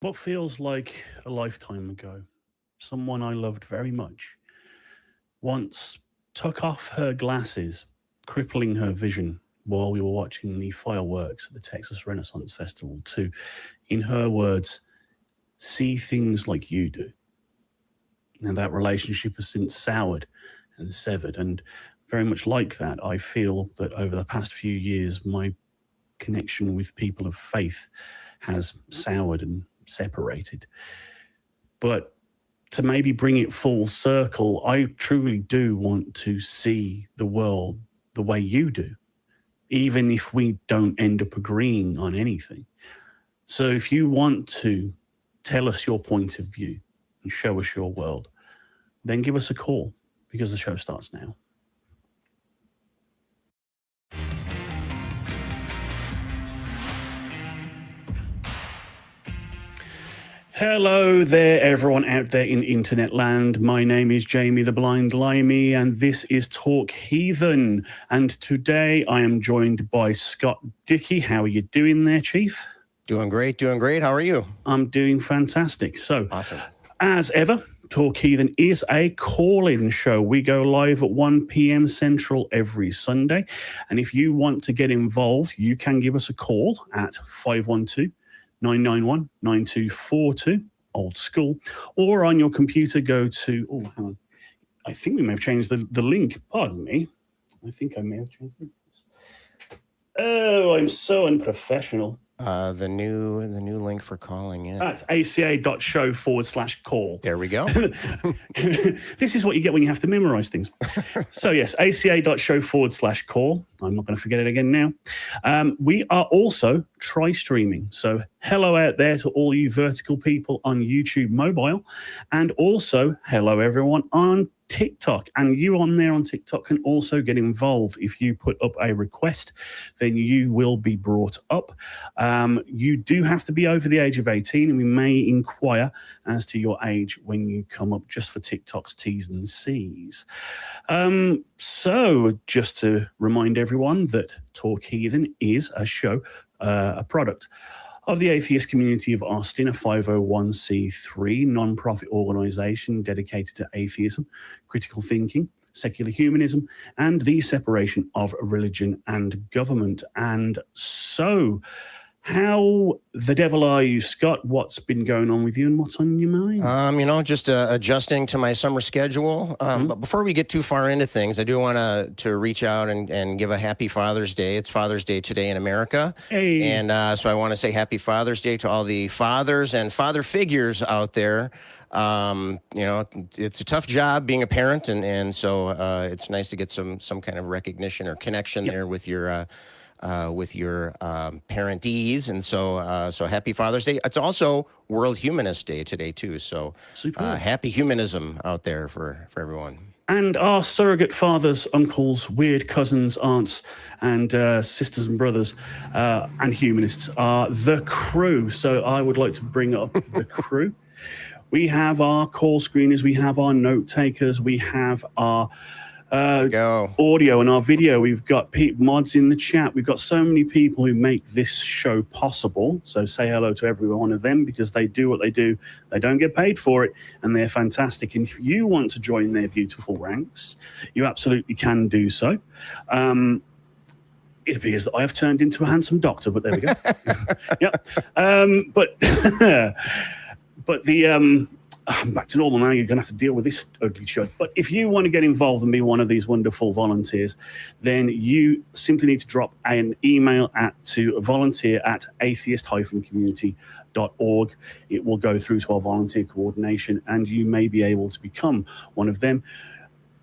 What feels like a lifetime ago, someone I loved very much once took off her glasses, crippling her vision while we were watching the fireworks at the Texas Renaissance Festival to, in her words, see things like you do. And that relationship has since soured and severed. And very much like that, I feel that over the past few years, my connection with people of faith has soured and separated. But to maybe bring it full circle, I truly do want to see the world the way you do, even if we don't end up agreeing on anything. So if you want to tell us your point of view and show us your world, then give us a call because the show starts now. Hello there, everyone out there in internet land. My name is Jamie the Blind Limey, and this is Talk Heathen. And today I am joined by Scott Dickie. How are you doing there, Chief? Doing great, doing great. How are you? I'm doing fantastic. So, awesome. As ever, Talk Heathen is a call-in show. We go live at 1 p.m. Central every Sunday. And if you want to get involved, you can give us a call at 512-991-9242, old school, or on your computer go to, hang on, I think we may have changed the link, pardon me. I think I may have changed the link. Oh, I'm so unprofessional. The new link for calling in. That's aca.show/call. There we go. This is what you get when you have to memorize things. So yes, aca.show/call. I'm not going to forget it again now. We are also tri-streaming. So hello out there to all you vertical people on YouTube mobile. And also hello everyone on TikTok. And you on there on TikTok can also get involved. If you put up a request, then you will be brought up. You do have to be over the age of 18, and we may inquire as to your age when you come up, just for TikTok's T's and C's. So just to remind everyone that Talk Heathen is a show, a product of the atheist community of Austin, a 501c3 non-profit organization dedicated to atheism, critical thinking, secular humanism, and the separation of religion and government. And so, how the devil are you, Scott? What's been going on with you and what's on your mind? Just adjusting to my summer schedule. But before we get too far into things, I do want to reach out and give a happy Father's Day. It's Father's Day today in America. Hey. And so I want to say happy Father's Day to all the fathers and father figures out there. It's a tough job being a parent, and so it's nice to get some kind of recognition or connection there with your parentees. And so happy Father's Day. It's also World Humanist Day today too. So happy humanism out there for everyone. And our surrogate fathers, uncles, weird cousins, aunts, and sisters and brothers, and humanists are the crew. So I would like to bring up the crew. We have our call screeners, we have our note takers, we have our audio and our video. We've got mods in the chat. We've got so many people who make this show possible. So say hello to every one of them, because they do what they do. They don't get paid for it, and they're fantastic. And if you want to join their beautiful ranks, you absolutely can do so. It appears that I have turned into a handsome doctor, but there we go. Yep. But the back to normal now. You're going to have to deal with this ugly show. But if you want to get involved and be one of these wonderful volunteers, then you simply need to drop an email to volunteer@atheist-community.org. It will go through to our volunteer coordination, and you may be able to become one of them.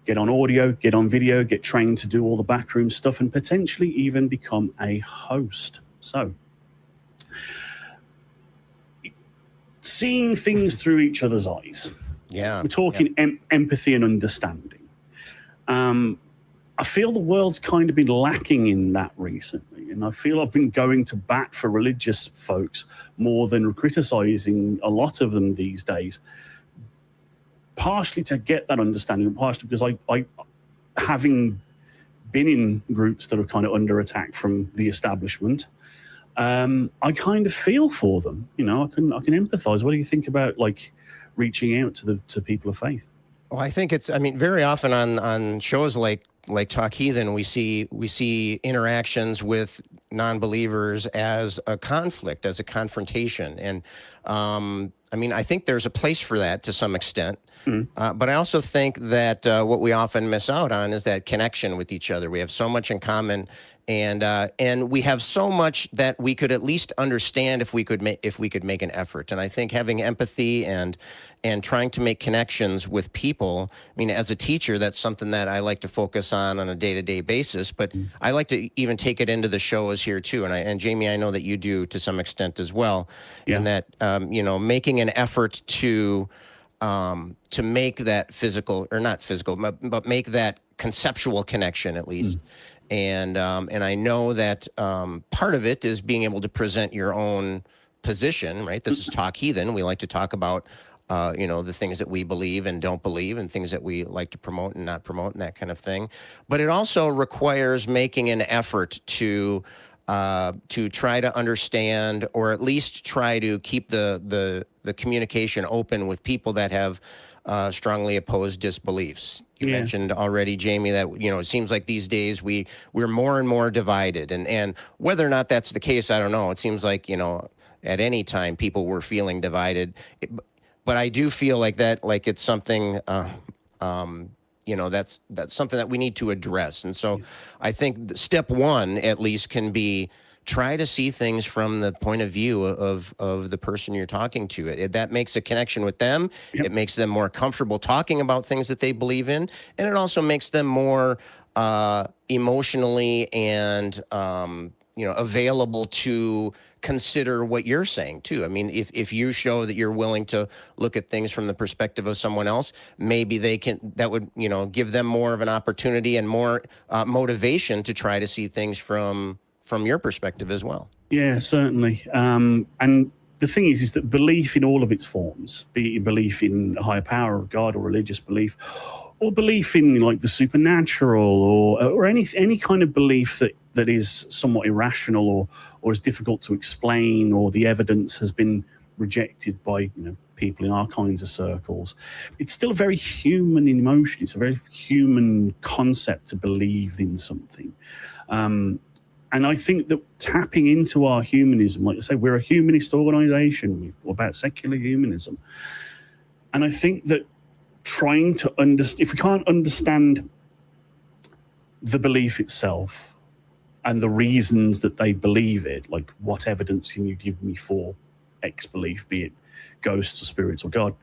Get on audio, get on video, get trained to do all the backroom stuff, and potentially even become a host. So, seeing things through each other's eyes. Yeah. We're talking empathy and understanding. I feel the world's kind of been lacking in that recently. And I feel I've been going to bat for religious folks more than criticizing a lot of them these days. Partially to get that understanding, partially because I having been in groups that are kind of under attack from the establishment, I kind of feel for them. You know, I can empathize. What do you think about like reaching out to people of faith? Well, I think it's. I mean, very often on shows like Talk Heathen, we see interactions with non-believers as a conflict, as a confrontation, and I mean, I think there's a place for that to some extent. But I also think that what we often miss out on is that connection with each other. We have so much in common, and we have so much that we could at least understand if we could make an effort. And I think having empathy and trying to make connections with people. I mean, as a teacher, that's something that I like to focus on a day-to-day basis. But I like to even take it into the shows here too. And Jamie, I know that you do to some extent as well. Yeah. And that you know, making an effort to make that physical, or not physical, but make that conceptual connection at least. And I know that part of it is being able to present your own position, right? This is Talk Heathen. We like to talk about, you know, the things that we believe and don't believe, and things that we like to promote and not promote, and that kind of thing. But it also requires making an effort to try to understand, or at least try to keep the communication open with people that have strongly opposed disbeliefs. You mentioned already, Jamie, that, you know, it seems like these days we're more and more divided, and whether or not that's the case, I don't know. It seems like, you know, at any time people were feeling divided, but I do feel like that, like it's something. You know, that's something that we need to address. And so I think step one, at least, can be try to see things from the point of view of the person you're talking to. That makes a connection with them. It makes them more comfortable talking about things that they believe in. And it also makes them more emotionally and, you know, available to consider what you're saying too. I mean, if you show that you're willing to look at things from the perspective of someone else, maybe that would, you know, give them more of an opportunity and more motivation to try to see things from your perspective as well. Yeah, certainly. And the thing is that belief in all of its forms, be it belief in a higher power of God, or religious belief, or belief in like the supernatural, or any kind of belief that is somewhat irrational or is difficult to explain, or the evidence has been rejected by, you know, people in our kinds of circles. It's still a very human emotion. It's a very human concept to believe in something. And I think that tapping into our humanism, like I say, we're a humanist organization. We're about secular humanism. And I think that trying to understand, if we can't understand the belief itself and the reasons that they believe it, like what evidence can you give me for X belief, be it ghosts or spirits or God,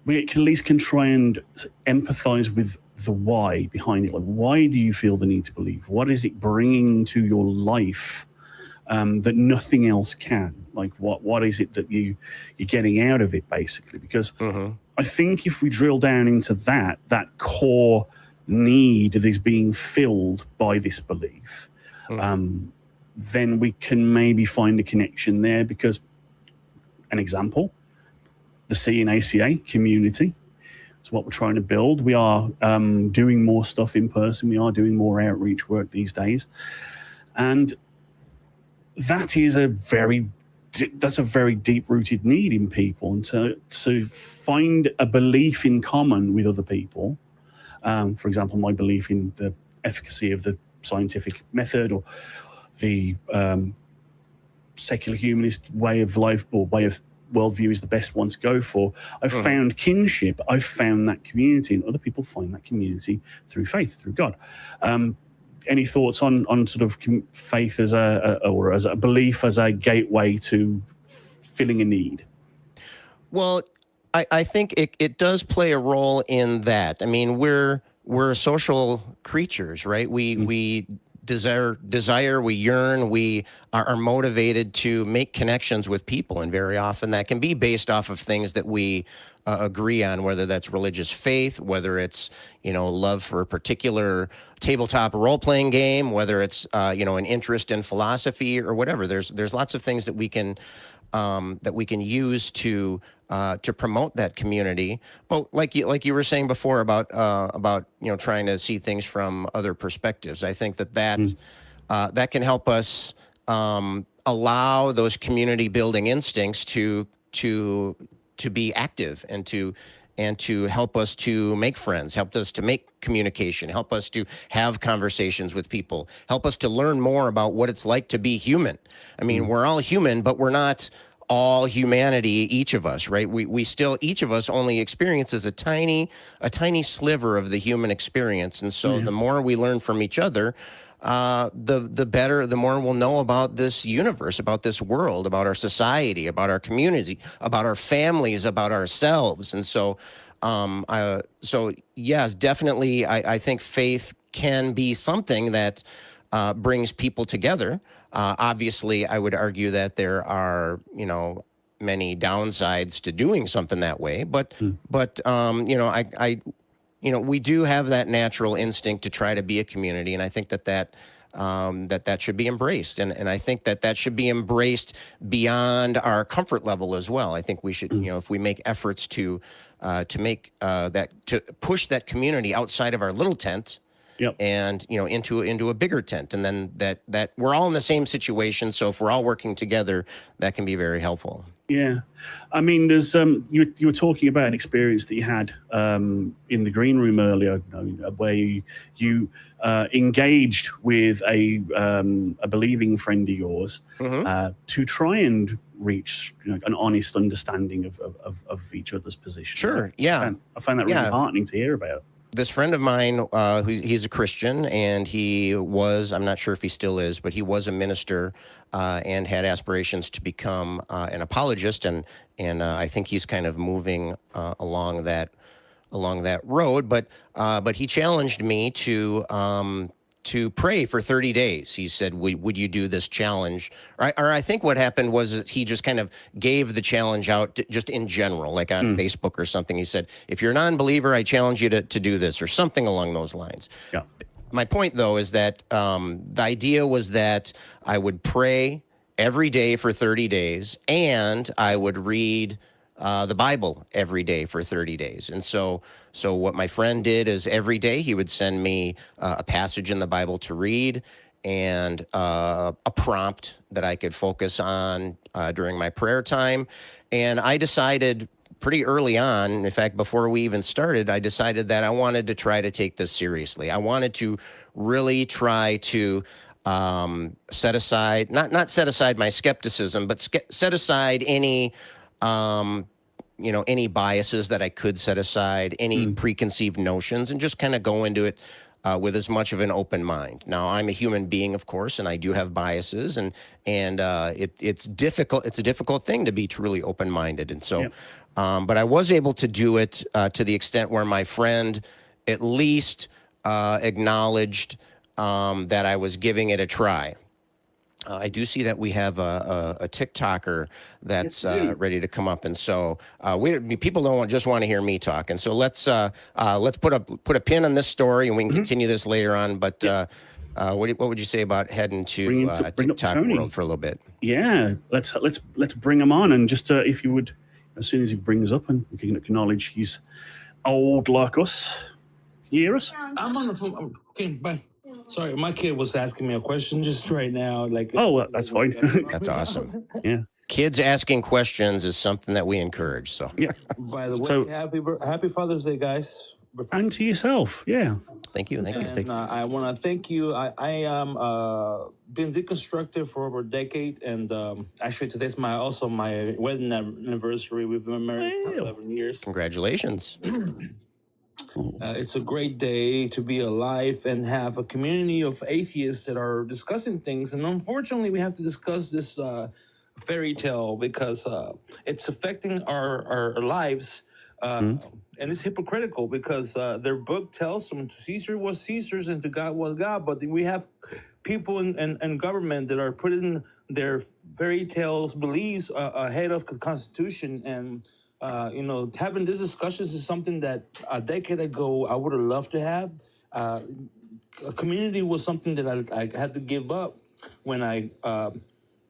we at least can try and empathize with the why behind it. Like, why do you feel the need to believe? What is it bringing to your life that nothing else can? Like, what is it that you're getting out of it, basically? Because I think if we drill down into that core need that is being filled by this belief, then we can maybe find a connection there. Because, an example, the C in ACA community, it's what we're trying to build. We are doing more stuff in person. We are doing more outreach work these days. And that is that's a very deep-rooted need in people. And to find a belief in common with other people, for example, my belief in the efficacy of the scientific method, or the secular humanist way of life, or way of worldview is the best one to go for. I've found kinship. I've found that community, and other people find that community through faith, through God. Any thoughts on sort of faith as a belief as a gateway to filling a need? Well, I think it does play a role in that. I mean, we're social creatures, right? We desire, we yearn, we are motivated to make connections with people, and very often that can be based off of things that we agree on, whether that's religious faith, whether it's, you know, love for a particular tabletop role-playing game, whether it's you know, an interest in philosophy or whatever. There's lots of things that we can use to promote that community. But like you were saying before about you know, trying to see things from other perspectives, I think that can help us allow those community building instincts to be active and to help us to make friends, help us to make communication, help us to have conversations with people, help us to learn more about what it's like to be human. I mean, we're all human, but we're not all humanity, each of us, right? We still, each of us only experiences a tiny sliver of the human experience. And so the more we learn from each other, the better, the more we'll know about this universe, about this world, about our society, about our community, about our families, about ourselves. And so, so yes, definitely, I think faith can be something that brings people together. Obviously, I would argue that there are, many downsides to doing something that way. But we do have that natural instinct to try to be a community, and I think that should be embraced, and I think that should be embraced beyond our comfort level as well. I think we should, if we make efforts to make to push that community outside of our little tent. Yep. And into a bigger tent, and then that we're all in the same situation. So if we're all working together, that can be very helpful. Yeah, I mean, there's you were talking about an experience that you had in the green room earlier, where you engaged with a believing friend of yours to try and reach an honest understanding of each other's position. Sure. I found that really heartening to hear about. This friend of mine, he's a Christian, and he was, I'm not sure if he still is, but he was a minister and had aspirations to become an apologist, and I think he's kind of moving along that road. But he challenged me to pray for 30 days. He said, would you do this challenge? Or I think what happened was that he just kind of gave the challenge out just in general, like on Facebook or something. He said, if you're a non-believer, I challenge you to do this, or something along those lines. Yeah. My point, though, is that the idea was that I would pray every day for 30 days, and I would read the Bible every day for 30 days. And so what my friend did is every day he would send me a passage in the Bible to read and a prompt that I could focus on during my prayer time. And I decided pretty early on, in fact, before we even started, I decided that I wanted to try to take this seriously. I wanted to really try to set aside, not set aside my skepticism, but set aside any any biases that I could set aside, any preconceived notions, and just kind of go into it with as much of an open mind. Now, I'm a human being, of course, and I do have biases, and it's difficult. It's a difficult thing to be truly open-minded, and so, but I was able to do it to the extent where my friend at least acknowledged that I was giving it a try. I do see that we have a TikToker that's ready to come up, and so people don't just want to hear me talk, and so let's put a pin on this story, and we can continue this later on. But what would you say about heading to TikTok world for a little bit? Yeah, let's bring him on, and just if you would, as soon as he brings up, and we can acknowledge he's old like us. Can you hear us? I'm on the phone. Okay, bye. Sorry, my kid was asking me a question just right now. That's fine. That's awesome. Yeah, kids asking questions is something that we encourage. So yeah. By the way, happy Father's Day, guys. And to yourself, yeah. Thank you. I want to thank you. I am been deconstructive for over a decade, and actually today's my wedding anniversary. We've been married for 11 years. Congratulations. It's a great day to be alive and have a community of atheists that are discussing things. And unfortunately, we have to discuss this fairy tale because it's affecting our lives. And it's hypocritical because their book tells them to Caesar was Caesar's and to God was God. But we have people in government that are putting their fairy tales beliefs ahead of the Constitution. And having these discussions is something that a decade ago I would have loved to have. A community was something that I had to give up when I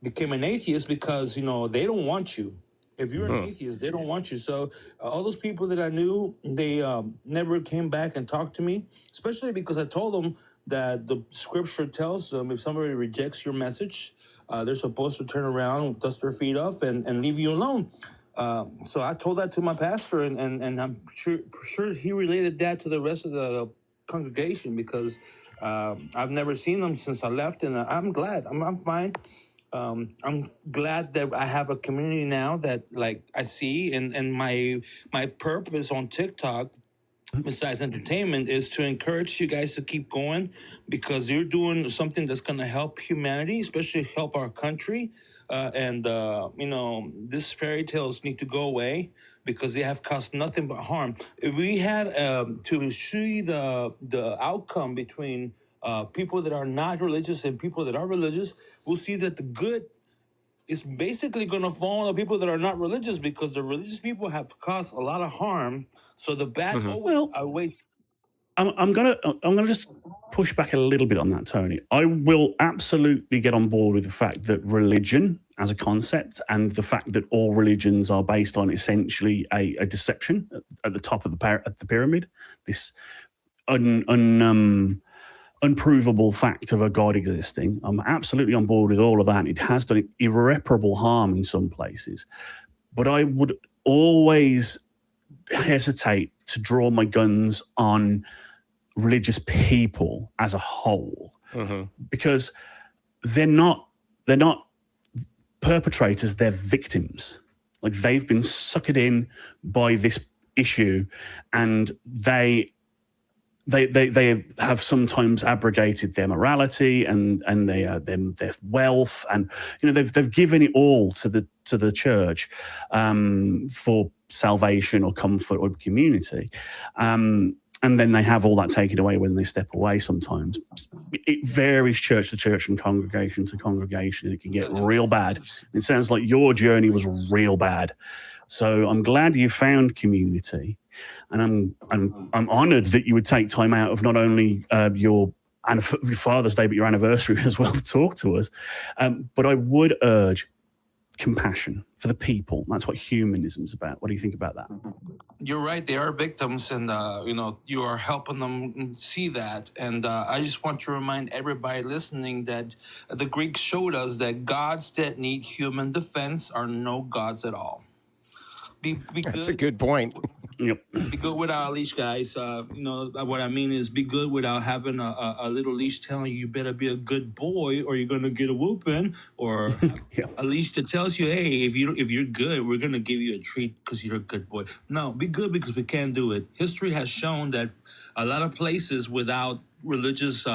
became an atheist because, they don't want you. If you're an atheist, they don't want you. So all those people that I knew, they never came back and talked to me, especially because I told them that the scripture tells them if somebody rejects your message, they're supposed to turn around, dust their feet off, and leave you alone. So I told that to my pastor, and I'm sure he related that to the rest of the congregation, because I've never seen them since I left, and I'm glad. I'm fine. I'm glad that I have a community now that, like, I see, and my purpose on TikTok, besides entertainment, is to encourage you guys to keep going, because you're doing something that's going to help humanity, especially help our country. And these fairy tales need to go away, because they have caused nothing but harm. If we had to see the outcome between people that are not religious and people that are religious, we'll see that the good is basically going to fall on the people that are not religious, because the religious people have caused a lot of harm. So the bad always outweighs. I'm gonna just push back a little bit on that, Tony. I will absolutely get on board with the fact that religion as a concept, and the fact that all religions are based on essentially a deception at the top of the pyramid, this unprovable fact of a God existing. I'm absolutely on board with all of that. It has done irreparable harm in some places, but I would always hesitate to draw my guns on religious people as a whole, because they're not perpetrators, they're victims. Like, they've been suckered in by this issue, and they have sometimes abrogated their morality and their wealth, and they've given it all to the church for salvation or comfort or community, and then they have all that taken away when they step away. Sometimes it varies church to church and congregation to congregation. It can get real bad. It sounds like your journey was real bad. So I'm glad you found community. And I'm honoured that you would take time out of not only your Father's Day, but your anniversary as well to talk to us. But I would urge compassion for the people. That's what humanism's about. What do you think about that? You're right. They are victims, and you are helping them see that. And I just want to remind everybody listening that the Greeks showed us that gods that need human defense are no gods at all. Be That's a good point. Yep. Be good without a leash, guys. What I mean is, be good without having a little leash telling you better be a good boy or you're gonna get a whooping, or a leash that tells you, hey, if you're good, we're gonna give you a treat because you're a good boy. No, be good because we can do it. History has shown that a lot of places without religious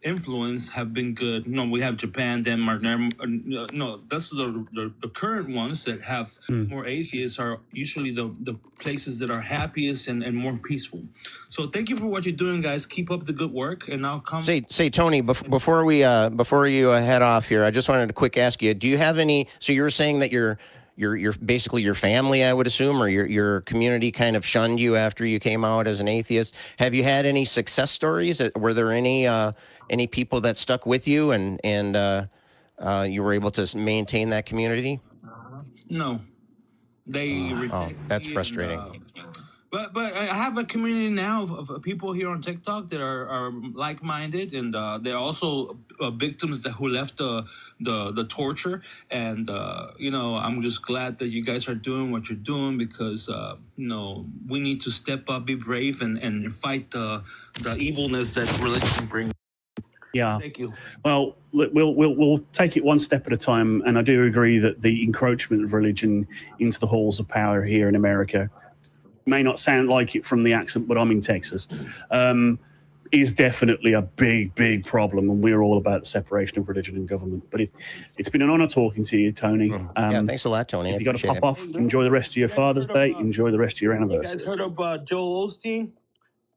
influence have been good. We have Japan, Denmark. That's the current ones that have more atheists are usually the places that are happiest and more peaceful. So thank you for what you're doing, guys. Keep up the good work, and I'll come. Say, Tony, before you head off here, I just wanted to quick ask you: do you have any? So you were saying that you're basically your family, I would assume, or your community kind of shunned you after you came out as an atheist. Have you had any success stories? Were there any people that stuck with you and you were able to maintain that community? No, they reject that's me, frustrating. But I have a community now of people here on TikTok that are like-minded, and they're also victims who left the torture. And I'm just glad that you guys are doing what you're doing, because we need to step up, be brave, and fight the evilness that religion brings. Yeah. Thank you. Well, we'll take it one step at a time, and I do agree that the encroachment of religion into the halls of power here in America may not sound like it from the accent, but I'm in Texas, is definitely a big problem, and we're all about the separation of religion and government. But it's been an honor talking to you, Tony. Thanks a lot, Tony. If you got to pop off, enjoy the rest of your Father's Day, enjoy the rest of your anniversary. You guys heard of Joel Osteen?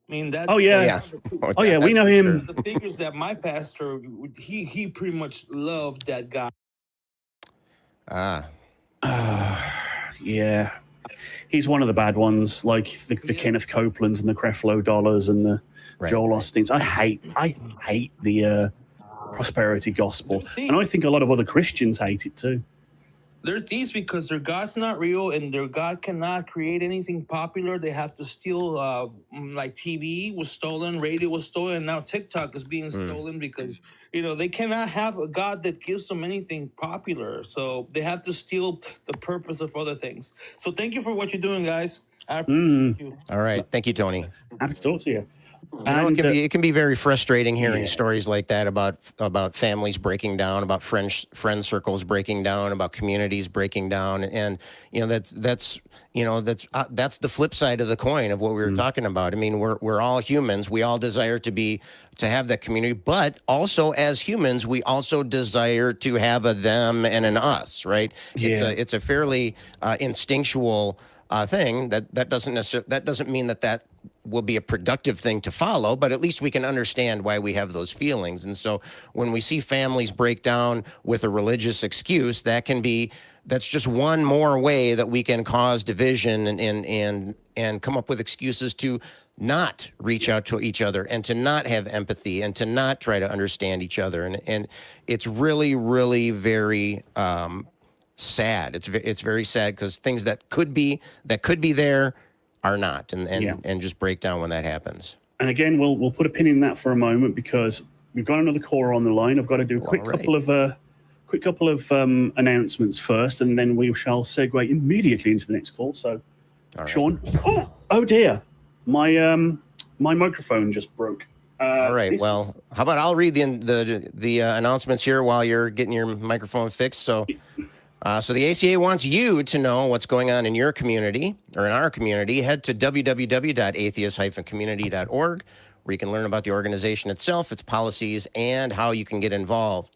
I mean, that. Oh yeah. Oh yeah, we know him. The figures that my pastor, he pretty much loved that guy. Yeah. He's one of the bad ones, like the Kenneth Copelands and the Creflo Dollars and the Joel Osteens. I hate the prosperity gospel, and I think a lot of other Christians hate it too. They're thieves because their God's not real and their God cannot create anything popular. They have to steal, like TV was stolen, radio was stolen, and now TikTok is being stolen because, they cannot have a God that gives them anything popular. So they have to steal the purpose of other things. So thank you for what you're doing, guys. I appreciate you. All right. Thank you, Tony. Happy to talk to you. It can be very frustrating hearing stories like that about families breaking down, about friend circles breaking down, about communities breaking down, and that's the flip side of the coin of what we were talking about. I mean, we're all humans. We all desire to have that community, but also as humans, we also desire to have a them and an us, right? Yeah. It's a fairly instinctual thing. That doesn't mean that will be a productive thing to follow, but at least we can understand why we have those feelings. And so when we see families break down with a religious excuse, that's just one more way that we can cause division and come up with excuses to not reach out to each other and to not have empathy and to not try to understand each other. And it's really, really very sad. It's very sad because things that could be there are not, and just break down when that happens. And again, we'll put a pin in that for a moment because we've got another caller on the line. I've got to do a quick couple of announcements first, and then we shall segue immediately into the next call. So, right. Sean, oh dear, my microphone just broke. All right. Well, how about I'll read the announcements here while you're getting your microphone fixed. So the ACA wants you to know what's going on in your community or in our community. Head to www.atheist-community.org, where you can learn about the organization itself, its policies, and how you can get involved.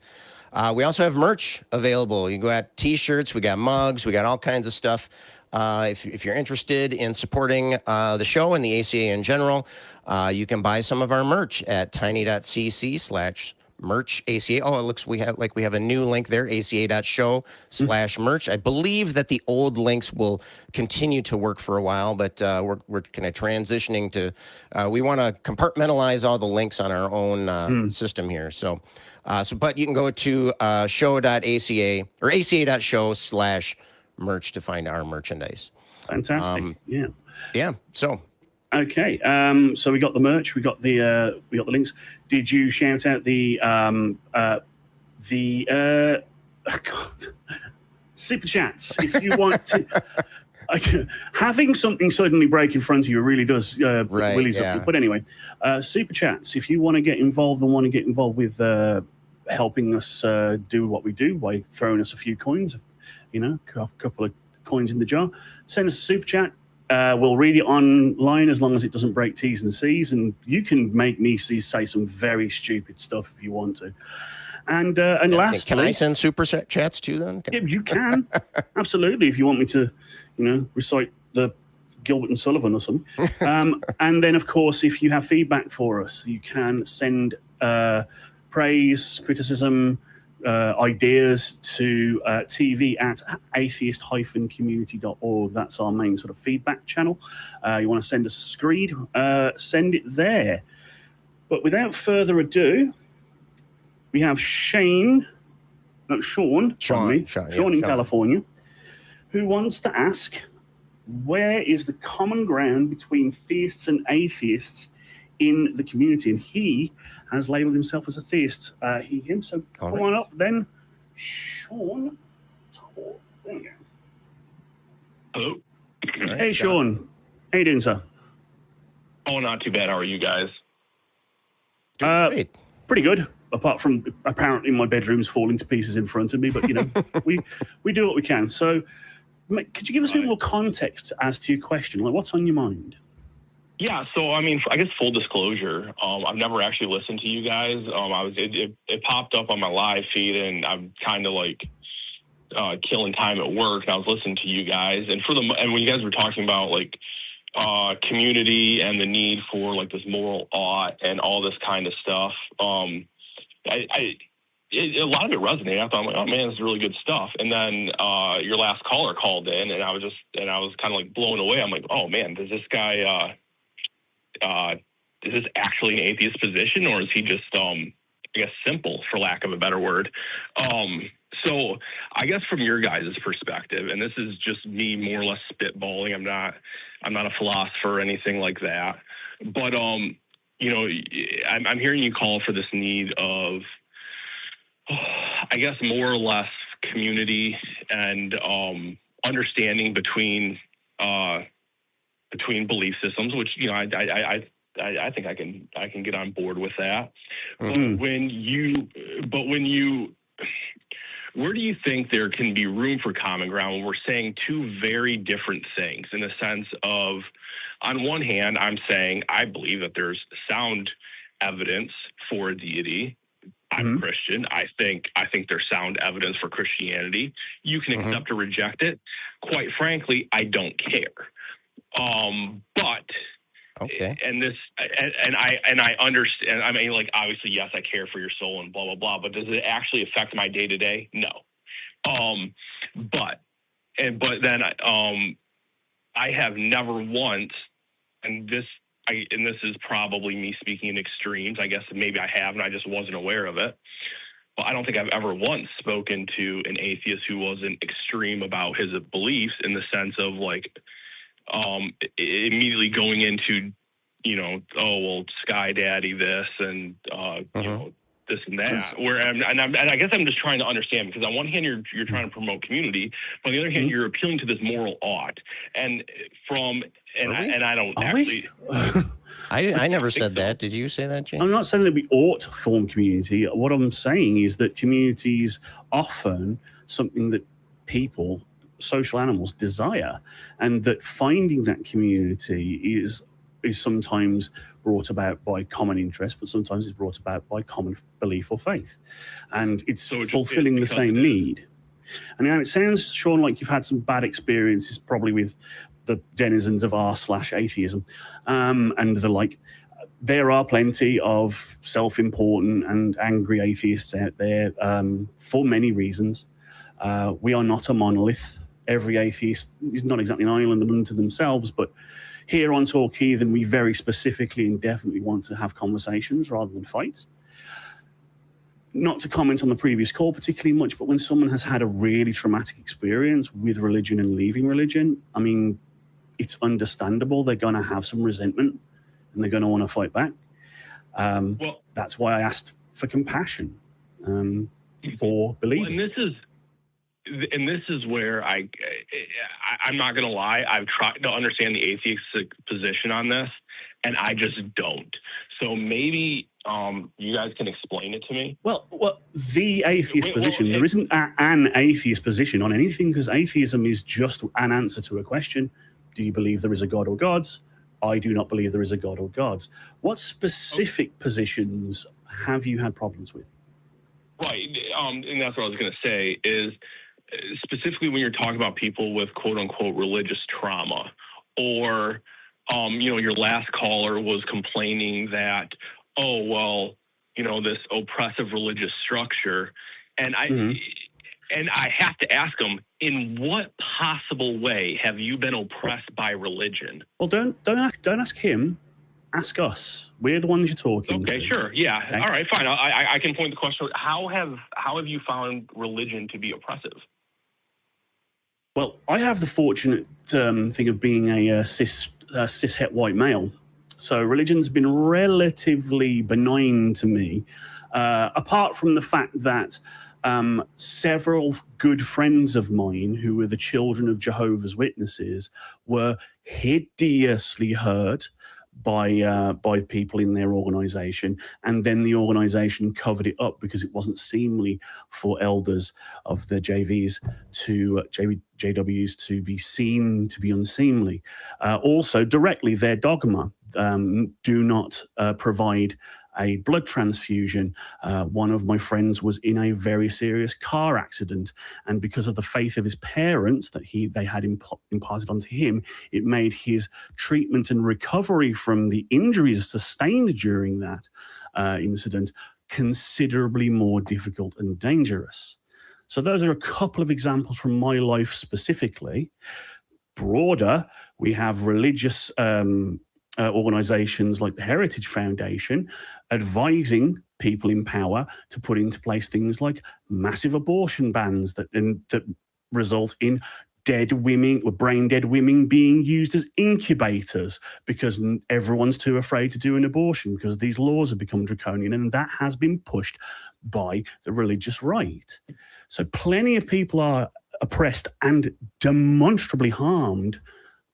We also have merch available. You got T-shirts, we got mugs, we got all kinds of stuff. If you're interested in supporting the show and the ACA in general, you can buy some of our merch at tiny.cc/merch ACA. Oh, it looks we have a new link there, aca.show/merch. I believe that the old links will continue to work for a while, but we're kind of transitioning to we want to compartmentalize all the links on our own system here. But you can go to show.aca or aca.show/merch to find our merchandise. Fantastic. Yeah. So. Okay, so we got the merch, we got the links. Did you shout out the super chats if you want to? Having something suddenly break in front of you really does willies up. But anyway, super chats. If you want to get involved and want to get involved with helping us do what we do by throwing us a few coins, a couple of coins in the jar, send us a super chat. We'll read it online as long as it doesn't break T's and C's, and you can make me say some very stupid stuff if you want to. And lastly, can I send super chats too? Then you can absolutely if you want me to, recite the Gilbert and Sullivan or something. And then, of course, if you have feedback for us, you can send praise, criticism, ideas to tv@atheist-community.org. That's our main sort of feedback channel. You want to send us a screed, send it there. But without further ado, we have Sean in California, who wants to ask, where is the common ground between theists and atheists in the community? And he has labeled himself as a theist. Him. So come on up then, Sean. There you go. Hello. Hey, Sean. How you doing, sir? Oh, not too bad. How are you guys? Great. Pretty good. Apart from apparently my bedroom's falling to pieces in front of me, but we do what we can. So, could you give us a bit more context as to your question? Like, what's on your mind? Yeah, so I mean, I guess full disclosure, I've never actually listened to you guys. It popped up on my live feed, and I'm kind of like killing time at work. And I was listening to you guys, and when you guys were talking about like community and the need for like this moral ought and all this kind of stuff, a lot of it resonated. I thought, I'm like, oh man, this is really good stuff. And then your last caller called in, and I was kind of like blown away. I'm like, oh man, does this guy? Is this actually an atheist position, or is he just, I guess, simple, for lack of a better word? So I guess from your guys' perspective, and this is just me more or less spitballing. I'm not a philosopher or anything like that. But you know, I'm hearing you call for this need of, I guess, more or less community and understanding between belief systems, which, you know, I think I can get on board with that. Mm-hmm. But when you where do you think there can be room for common ground when we're saying two very different things, in the sense of, on one hand, I'm saying I believe that there's sound evidence for a deity. I'm Christian. I think there's sound evidence for Christianity. You can accept or reject it. Quite frankly, I don't care. But Okay. and I understand. I mean, like, obviously, yes, I care for your soul and blah blah blah. But does it actually affect my day to day? No. But then I have never once, and this is probably me speaking in extremes. I guess maybe I have, and I just wasn't aware of it. But I don't think I've ever once spoken to an atheist who wasn't extreme about his beliefs, in the sense of, like, immediately going into, you know, oh, well, Sky Daddy this and you know, this and that. Where and I guess I'm just trying to understand, because on one hand you're trying to promote community, but on the other hand you're appealing to this moral ought. And I don't actually. I never said that. Did you say that, James? I'm not saying that we ought to form community. What I'm saying is that community is often something that people, social animals, desire, and that finding that community is sometimes brought about by common interest, but sometimes it's brought about by common belief or faith, and it's fulfilling the same need. And now it sounds, Sean, like you've had some bad experiences probably with the denizens of r/atheism and the like. There are plenty of self-important and angry atheists out there for many reasons. We are not a monolith. Every atheist is not exactly an island unto themselves, but here on Talk Heathen, we very specifically and definitely want to have conversations rather than fights. Not to comment on the previous call particularly much, but when someone has had a really traumatic experience with religion and leaving religion, I mean, it's understandable. They're going to have some resentment and they're going to want to fight back. Well, that's why I asked for compassion for believers. And this is where I'm not going to lie. I've tried to understand the atheistic position on this, and I just don't. So maybe you guys can explain it to me. Well, the atheist position, there isn't an atheist position on anything, because atheism is just an answer to a question. Do you believe there is a God or gods? I do not believe there is a God or gods. What specific positions have you had problems with? Right, and that's what I was going to say is, specifically when you're talking about people with quote unquote religious trauma, or, you know, your last caller was complaining that, oh, well, you know, this oppressive religious structure. And I have to ask them, in what possible way have you been oppressed by religion? Well, don't ask him. Ask us. We're the ones you're talking to. Okay, sure. Yeah. Okay. All right, fine. I can point the question. How have you found religion to be oppressive? Well, I have the fortunate thing of being a cis-het white male. So religion's been relatively benign to me, apart from the fact that several good friends of mine who were the children of Jehovah's Witnesses were hideously hurt by people in their organization, and then the organization covered it up because it wasn't seemly for elders of the JWs to be seen to be unseemly. Also, directly, their dogma do not provide a blood transfusion. One of my friends was in a very serious car accident, and because of the faith of his parents that they had imparted onto him, it made his treatment and recovery from the injuries sustained during that incident considerably more difficult and dangerous. So those are a couple of examples from my life specifically. Broader, we have religious organizations like the Heritage Foundation advising people in power to put into place things like massive abortion bans that result in dead women, or brain dead women, being used as incubators because everyone's too afraid to do an abortion because these laws have become draconian, and that has been pushed by the religious right. So plenty of people are oppressed and demonstrably harmed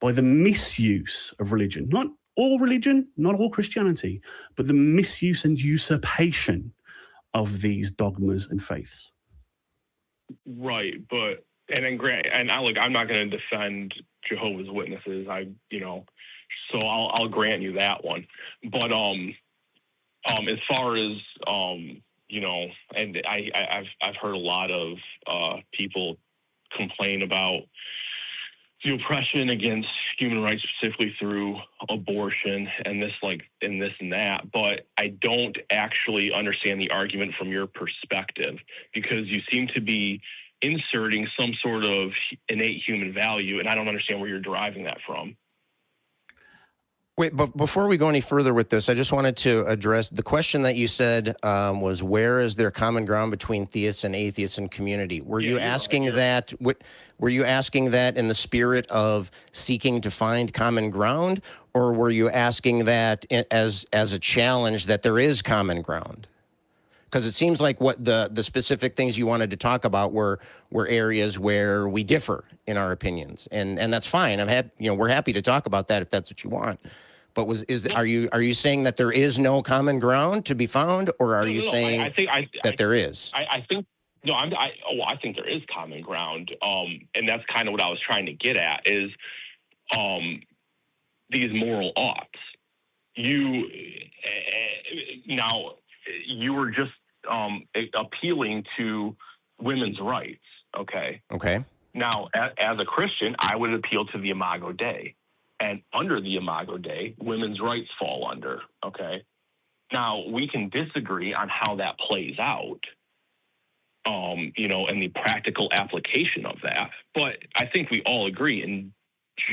by the misuse of religion. Not all religion, not all Christianity, but the misuse and usurpation of these dogmas and faiths. Right, but I'm not going to defend Jehovah's Witnesses. So I'll grant you that one. But as far as and I've heard a lot of people complain about the oppression against human rights, specifically through abortion and this and that. But I don't actually understand the argument from your perspective, because you seem to be inserting some sort of innate human value, and I don't understand where you're deriving that from. Wait, but before we go any further with this, I just wanted to address the question that you said was, where is there common ground between theists and atheists in community? Were you asking that? Were you asking that in the spirit of seeking to find common ground, or were you asking that as a challenge that there is common ground? Because it seems like what the specific things you wanted to talk about were areas where we differ in our opinions, and that's fine. We're happy to talk about that if that's what you want. But are you saying that there is no common ground to be found, or are you saying that there is? I think there is common ground, and that's kind of what I was trying to get at is these moral oughts. You were just appealing to women's rights. Okay. Now, as a Christian, I would appeal to the Imago Dei, and under the Imago Dei, women's rights fall under. Okay. Now, we can disagree on how that plays out, and the practical application of that, but I think we all agree in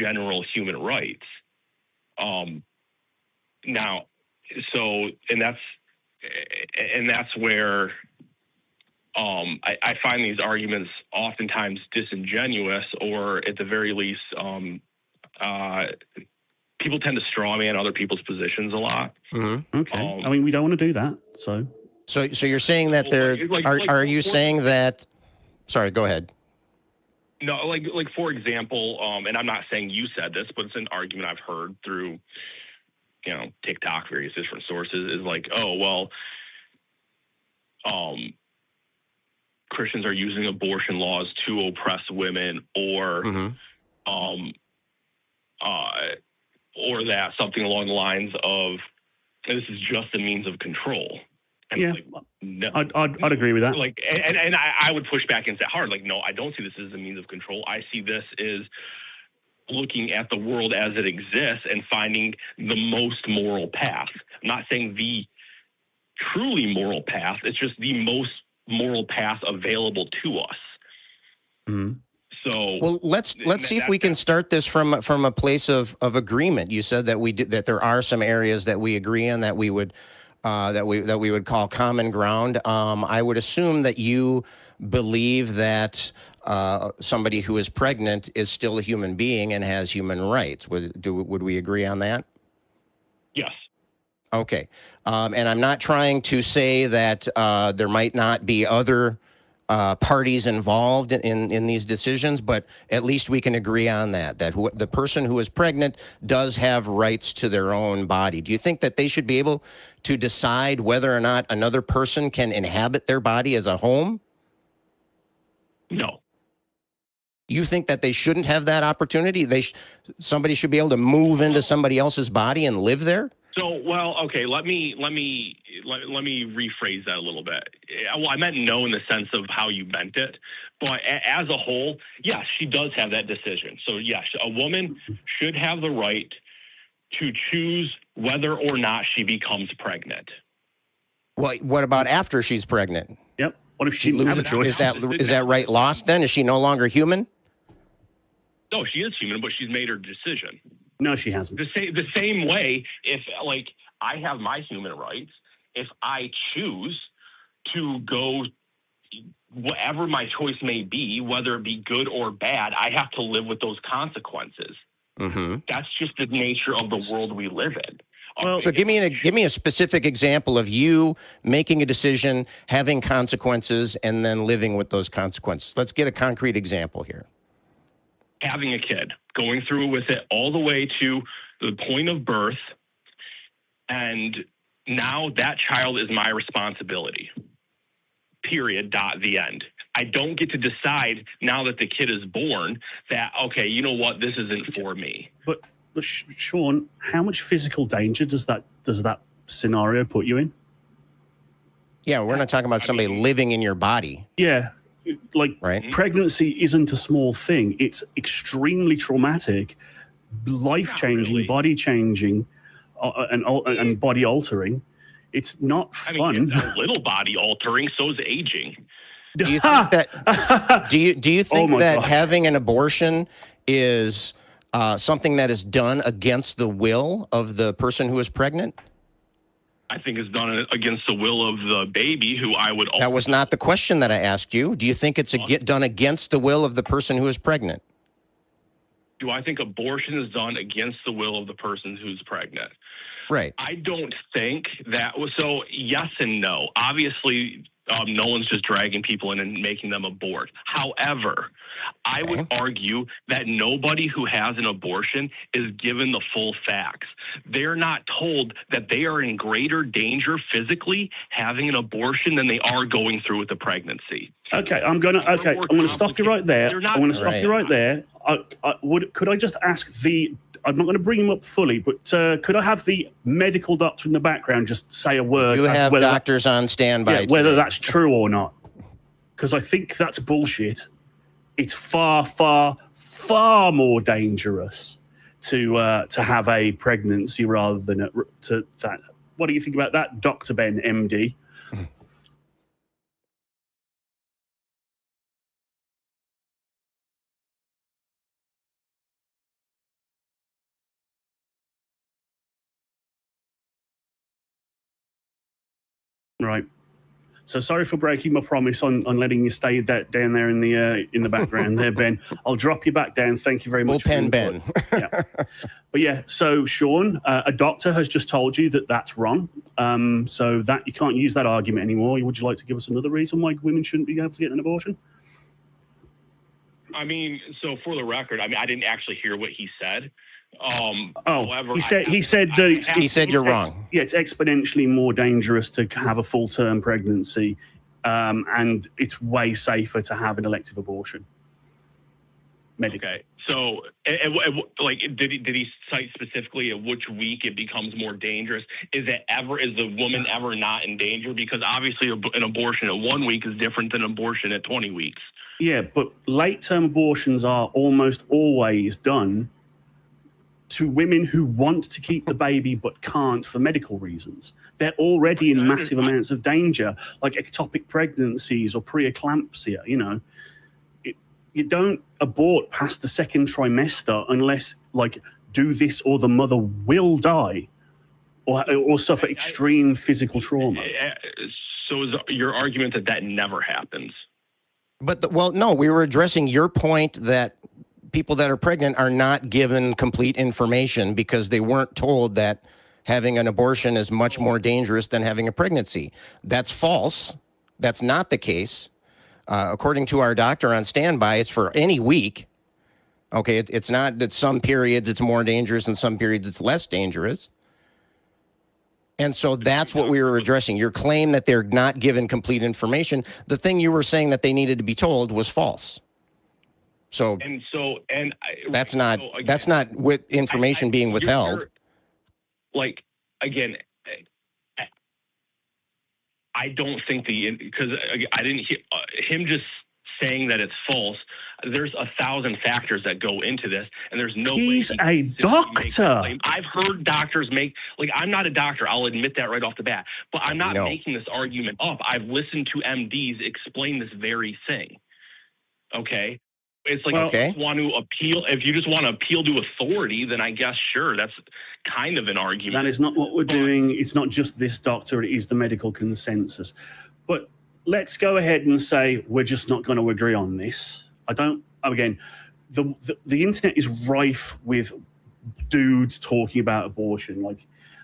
general human rights. That's where I find these arguments oftentimes disingenuous, or at the very least, people tend to straw man other people's positions a lot. Mm-hmm. Okay. We don't want to do that. So you're saying that are you saying that? Sorry, go ahead. No, for example, and I'm not saying you said this, but it's an argument I've heard through, TikTok, various different sources, is like, oh, well, Christians are using abortion laws to oppress women, or, or that something along the lines of, this is just a means of control. And yeah, no. I'd agree with that. And I would push back and say hard, no, I don't see this as a means of control. I see this as looking at the world as it exists and finding the most moral path. I'm not saying the truly moral path. It's just the most moral path available to us. Mm-hmm. So, well, let's see if we can start this from a place of agreement. You said that there are some areas that we agree on, that we would call common ground. I would assume that you believe that somebody who is pregnant is still a human being and has human rights. Would we agree on that? Yes. Okay. And I'm not trying to say that there might not be other parties involved in these decisions, but at least we can agree on that the person who is pregnant does have rights to their own body. Do you think that they should be able to decide whether or not another person can inhabit their body as a home? No. You think that they shouldn't have that opportunity? Somebody should be able to move into somebody else's body and live there? So, well, okay, let me rephrase that a little bit. Well, I meant no in the sense of how you meant it, but as a whole, yes, she does have that decision. So, yes, a woman should have the right to choose whether or not she becomes pregnant. Well, what about after she's pregnant? Yep. What if she loses a choice? Is that right lost then? Is she no longer human? No, she is human, but she's made her decision. No, she hasn't. The same way, if I have my human rights, if I choose to go whatever my choice may be, whether it be good or bad, I have to live with those consequences. That's just the nature of the world we live in. Well, So give me a specific example of you making a decision, having consequences, and then living with those consequences. Let's get a concrete example here. Having a kid, going through with it all the way to the point of birth, and now that child is my responsibility. Period. The end. I don't get to decide now that the kid is born that, okay, you know what, this isn't for me. But Sean, how much physical danger does that scenario put you in? Yeah, we're not talking about somebody living in your body. Yeah, like right? Pregnancy isn't a small thing. It's extremely traumatic, life-changing, really. body-changing, and body-altering. It's not fun. I mean, it's a little body altering, so is aging. Do you think that? Do you think that God. having an abortion is something that is done against the will of the person who is pregnant? I think it's done against the will of the baby, who I would. That was not the question that I asked you. Do you think it's done against the will of the person who is pregnant? Do I think abortion is done against the will of the person who's pregnant? Right. I don't think that was so. Yes and no. Obviously, no one's just dragging people in and making them abort. However, I would argue that nobody who has an abortion is given the full facts. They're not told that they are in greater danger physically having an abortion than they are going through with the pregnancy. Okay, I'm gonna stop you right there. I'm gonna stop you right there. Could I just ask I'm not going to bring him up fully, but could I have the medical doctor in the background just say a word? You have doctors on standby. Yeah, whether that's true or not. Because I think that's bullshit. It's far, far, far more dangerous to have a pregnancy rather than to that. What do you think about that, Dr. Ben, MD? Right. So sorry for breaking my promise on letting you stay down there in the background there, Ben. I'll drop you back down. Thank you very much. Bullpen Ben. Yeah. But yeah, so Sean, a doctor has just told you that that's wrong. So that you can't use that argument anymore. Would you like to give us another reason why women shouldn't be able to get an abortion? I mean, so for the record, I mean, I didn't actually hear what he said. However, he said you're wrong. Yeah, it's exponentially more dangerous to have a full-term pregnancy, and it's way safer to have an elective abortion. Medically. Okay, so like, did he cite specifically at which week it becomes more dangerous? Is the woman ever not in danger? Because obviously, an abortion at 1 week is different than an abortion at 20 weeks. Yeah, but late-term abortions are almost always done to women who want to keep the baby but can't for medical reasons. They're already in massive amounts of danger, like ectopic pregnancies or preeclampsia. You know, you don't abort past the second trimester unless, like, do this or the mother will die or suffer extreme physical trauma. So is your argument that never happens? But no, we were addressing your point that people that are pregnant are not given complete information because they weren't told that having an abortion is much more dangerous than having a pregnancy. That's false. That's not the case. According to our doctor on standby, it's for any week. Okay, it's not that some periods it's more dangerous and some periods it's less dangerous. And so that's what we were addressing. Your claim that they're not given complete information, the thing you were saying that they needed to be told was false. So that's not with information being withheld. Like, again, I don't think because I didn't hear him just saying that it's false. There's 1,000 factors that go into this, and there's no way he's a doctor. I've heard doctors make, like, I'm not a doctor. I'll admit that right off the bat, but I'm not making this argument up. I've listened to MDs explain this very thing. Okay. It's like, Well, if you just want to appeal, if you just want to appeal to authority, then I guess, sure, that's kind of an argument. that is not what we're doing. It's not just this doctor, it is the medical consensus. But let's go ahead and say we're just not going to agree on this. Again, the internet is rife with dudes talking about abortion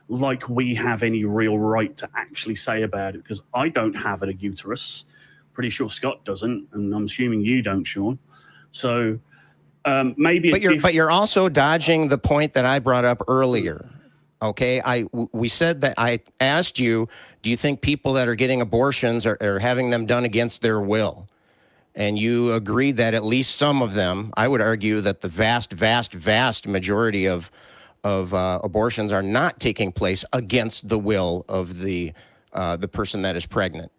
like we have any real right to actually say about it, because I don't have a uterus. Pretty sure Scott doesn't, and I'm assuming you don't, Sean. So maybe But you're also dodging the point that I brought up earlier. Okay, we said that I asked you, do you think people that are getting abortions are having them done against their will? And you agreed that at least some of them, I would argue that the vast, vast, vast majority of abortions are not taking place against the will of the person that is pregnant.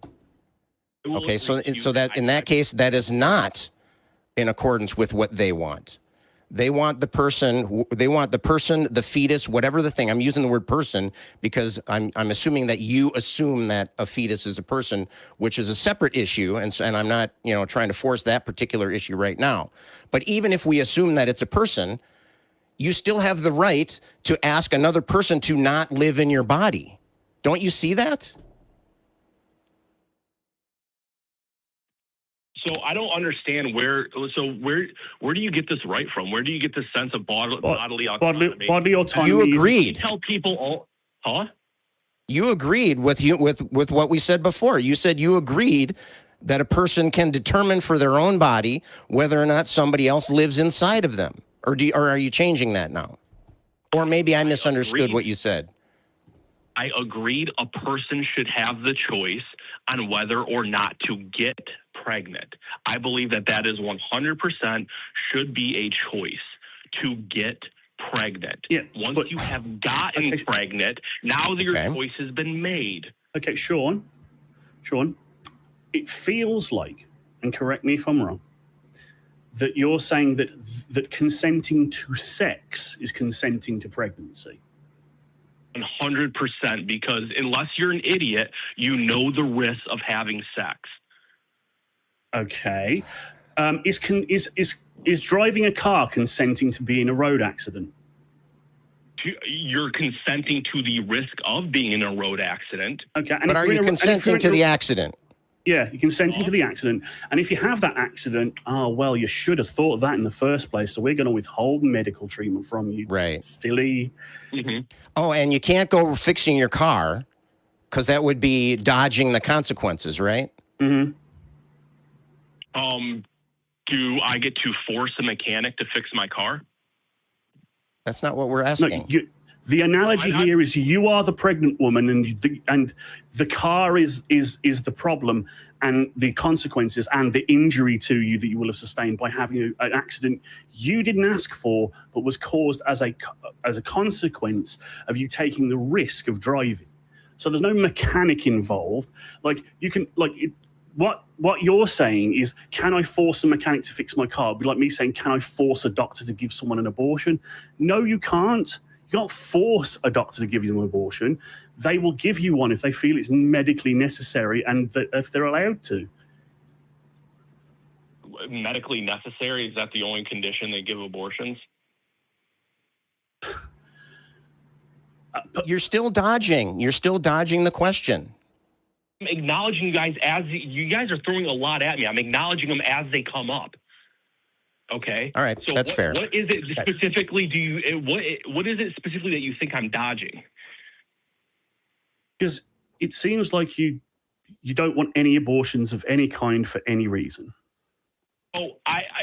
Okay, so that in that case, that is not in accordance with what they want. They want the person, the fetus, whatever the thing. I'm using the word person because I'm assuming that you assume that a fetus is a person, which is a separate issue, and I'm not, trying to force that particular issue right now. But even if we assume that it's a person, you still have the right to ask another person to not live in your body. Don't you see that? So I don't understand where do you get this right from? Where do you get this sense of bodily autonomy? Bodily autonomy. You agreed. You tell people, You agreed with what we said before. You said you agreed that a person can determine for their own body whether or not somebody else lives inside of them. Or are you changing that now? Or maybe I misunderstood what you said. I agreed a person should have the choice on whether or not to get pregnant. I believe that is 100% should be a choice to get pregnant. Yeah, Once you have gotten pregnant, now that your choice has been made. Okay, Sean, it feels like, and correct me if I'm wrong, that you're saying that consenting to sex is consenting to pregnancy. 100%, because unless you're an idiot, you know the risks of having sex. Okay. Is driving a car consenting to be in a road accident? You're consenting to the risk of being in a road accident. Okay. But are you consenting to the accident? Yeah, you're consenting to the accident. And if you have that accident, you should have thought of that in the first place. So we're going to withhold medical treatment from you. Right. Silly. Mm-hmm. Oh, and you can't go fixing your car because that would be dodging the consequences, right? Mm-hmm. Do I get to force a mechanic to fix my car? That's not what we're asking. No, the analogy here is you are the pregnant woman, and the car is the problem, and the consequences and the injury to you that you will have sustained by having an accident you didn't ask for, but was caused as a consequence of you taking the risk of driving. So there's no mechanic involved. What you're saying is, can I force a mechanic to fix my car? It'd be like me saying, can I force a doctor to give someone an abortion? No, you can't. You can't force a doctor to give you an abortion. They will give you one if they feel it's medically necessary and if they're allowed to. Medically necessary? Is that the only condition they give abortions? You're still dodging. You're still dodging the question. I'm acknowledging you guys you guys are throwing a lot at me. I'm acknowledging them as they come up. Okay. All right. So that's fair. What is it specifically? What is it specifically that you think I'm dodging? Because it seems like you don't want any abortions of any kind for any reason. Oh,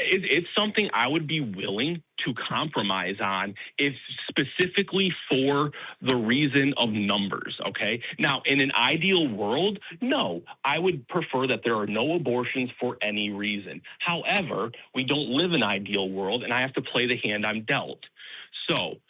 it's something I would be willing to compromise on if specifically for the reason of numbers, okay? Now, in an ideal world, no, I would prefer that there are no abortions for any reason. However, we don't live in an ideal world, and I have to play the hand I'm dealt. So,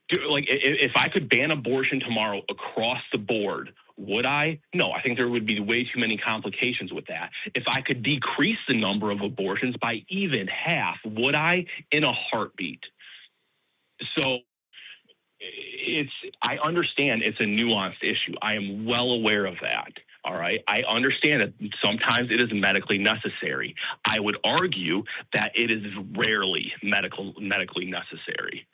if I could ban abortion tomorrow across the board, would I? No, I think there would be way too many complications with that. If I could decrease the number of abortions by even half, would I? In a heartbeat. So I understand it's a nuanced issue. I am well aware of that. All right. I understand that sometimes it is medically necessary. I would argue that it is rarely medically necessary.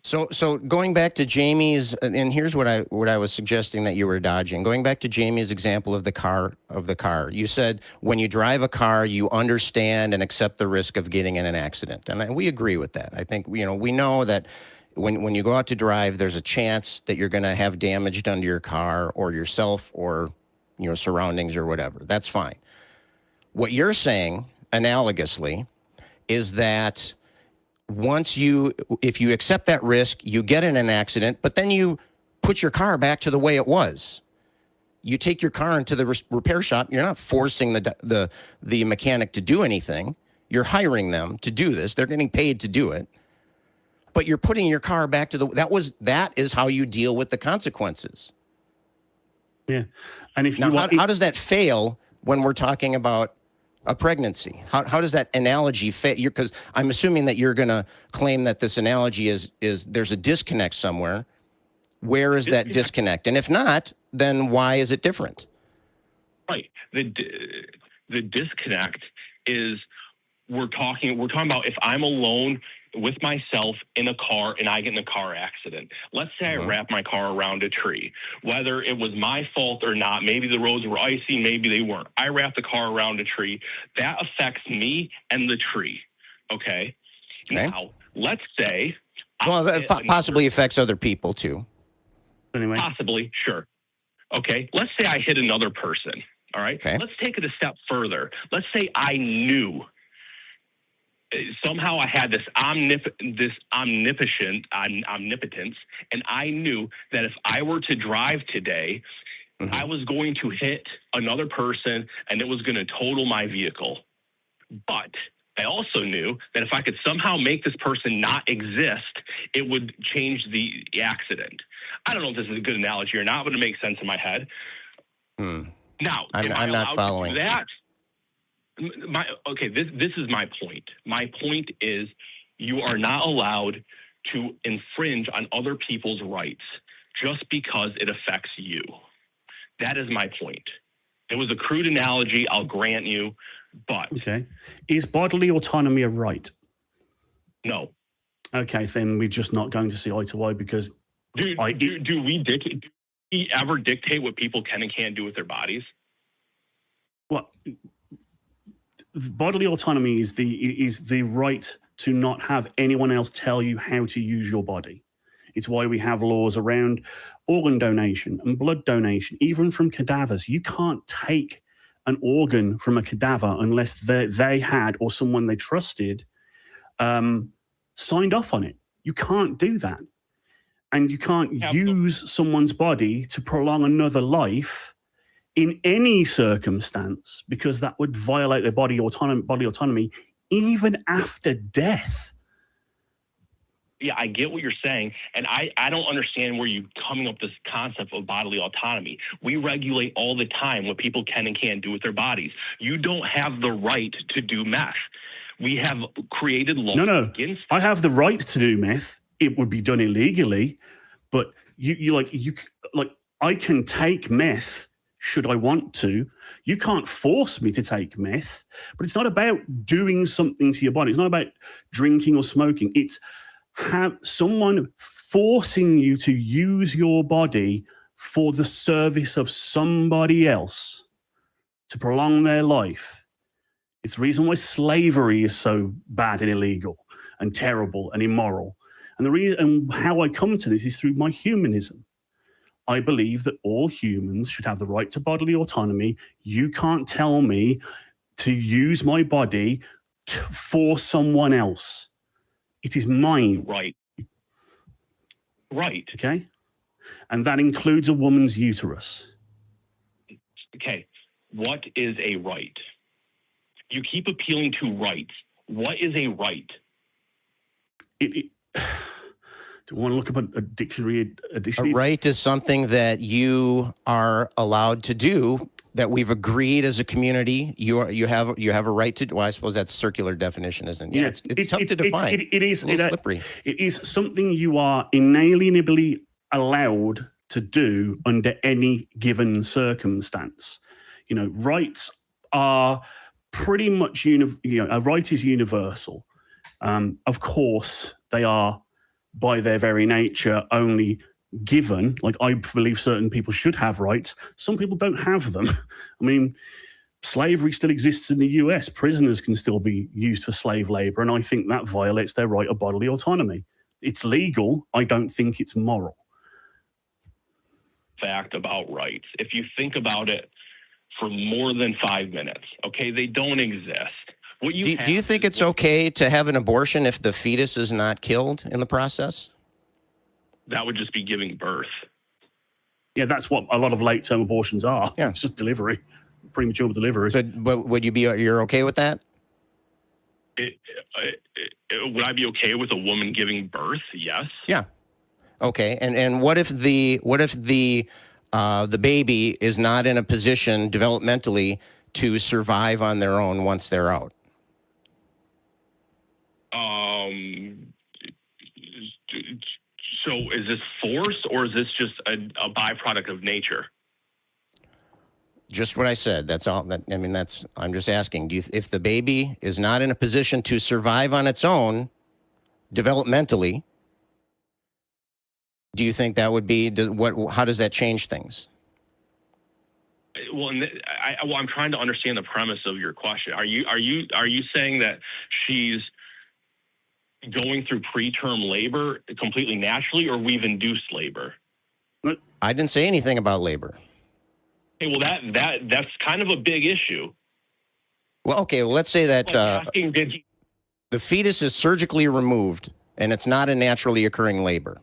So going back to Jamie's, and here's what I was suggesting that you were dodging. Going back to Jamie's example of the car, you said when you drive a car, you understand and accept the risk of getting in an accident, and we agree with that. I think we know that when you go out to drive, there's a chance that you're going to have damage done to your car or yourself or surroundings or whatever. That's fine. What you're saying, analogously, is that if you accept that risk, you get in an accident, but then you put your car back to the way it was. You take your car into the repair shop. You're not forcing the mechanic to do anything. You're hiring them to do this. They're getting paid to do it. But you're putting your car back to that is how you deal with the consequences. Yeah. And if how does that fail when we're talking about a pregnancy? How does that analogy fit? Because I'm assuming that you're going to claim that this analogy is there's a disconnect somewhere. Where is that disconnect? And if not, then why is it different? Right. The disconnect is we're talking about if I'm alone with myself in a car and I get in a car accident. Let's say I wrap my car around a tree. Whether it was my fault or not, maybe the roads were icy, maybe they weren't. I wrapped the car around a tree. That affects me and the tree. Okay? Now, let's say... Well, that possibly affects other people, too. Anyway. Possibly, sure. Okay, let's say I hit another person. All right? Okay. Let's take it a step further. Let's say I knew... Somehow I had this omnipotence, and I knew that if I were to drive today, I was going to hit another person, and it was going to total my vehicle. But I also knew that if I could somehow make this person not exist, it would change the accident. I don't know if this is a good analogy or not, but it makes sense in my head. Now, I'm not following that. This is my point. My point is you are not allowed to infringe on other people's rights just because it affects you. That is my point. It was a crude analogy, I'll grant you, but... Okay. Is bodily autonomy a right? No. Okay, then we're just not going to see eye to eye because... Do we ever dictate what people can and can't do with their bodies? Well... Bodily autonomy is the right to not have anyone else tell you how to use your body. It's why we have laws around organ donation and blood donation, even from cadavers. You can't take an organ from a cadaver unless they had or someone they trusted signed off on it. You can't do that. And you can't use someone's body to prolong another life in any circumstance, because that would violate their bodily autonomy, even after death. Yeah, I get what you're saying, and I don't understand where you're coming up with this concept of bodily autonomy. We regulate all the time what people can and can't do with their bodies. You don't have the right to do meth. We have created laws against I have the right to do meth. It would be done illegally, but I can take meth should I want to. You can't force me to take meth, but it's not about doing something to your body. It's not about drinking or smoking. It's have someone forcing you to use your body for the service of somebody else to prolong their life. It's the reason why slavery is so bad and illegal and terrible and immoral. And the reason and how I come to this is through my humanism. I believe that all humans should have the right to bodily autonomy. You can't tell me to use my body for someone else. It is mine. Right. Okay? And that includes a woman's uterus. Okay. What is a right? You keep appealing to rights. What is a right? Do you want to look up a dictionary? A right is something that you are allowed to do, that we've agreed as a community. You have a right to. Well, I suppose that's a circular definition, isn't it? Yeah, it's tough to define. It is a little slippery. It is something you are inalienably allowed to do under any given circumstance. You know, rights are pretty much, a right is universal. Of course, they are by their very nature only given. Like, I believe certain people should have rights. Some people don't have them. I mean, slavery still exists in the US. Prisoners can still be used for slave labor, and I think that violates their right of bodily autonomy. It's legal. I don't think it's moral. Fact about rights. If you think about it for more than 5 minutes, okay, they don't exist. What you Do you think it's okay to have an abortion if the fetus is not killed in the process? That would just be giving birth. Yeah, that's what a lot of late-term abortions are. Yeah. It's just delivery, premature delivery. But would you you're okay with that? Would I be okay with a woman giving birth? Yes. Yeah. Okay. And what if the baby is not in a position developmentally to survive on their own once they're out? So is this forced, or is this just a byproduct of nature? Just what I said. That's all. I'm just asking. If the baby is not in a position to survive on its own developmentally, do you think that would be how does that change things? Well, I'm trying to understand the premise of your question. Are you saying that she's going through preterm labor completely naturally, or we've induced labor? I didn't say anything about labor. Okay, well, that's kind of a big issue. Well, okay. Well, let's say that the fetus is surgically removed and it's not a naturally occurring labor.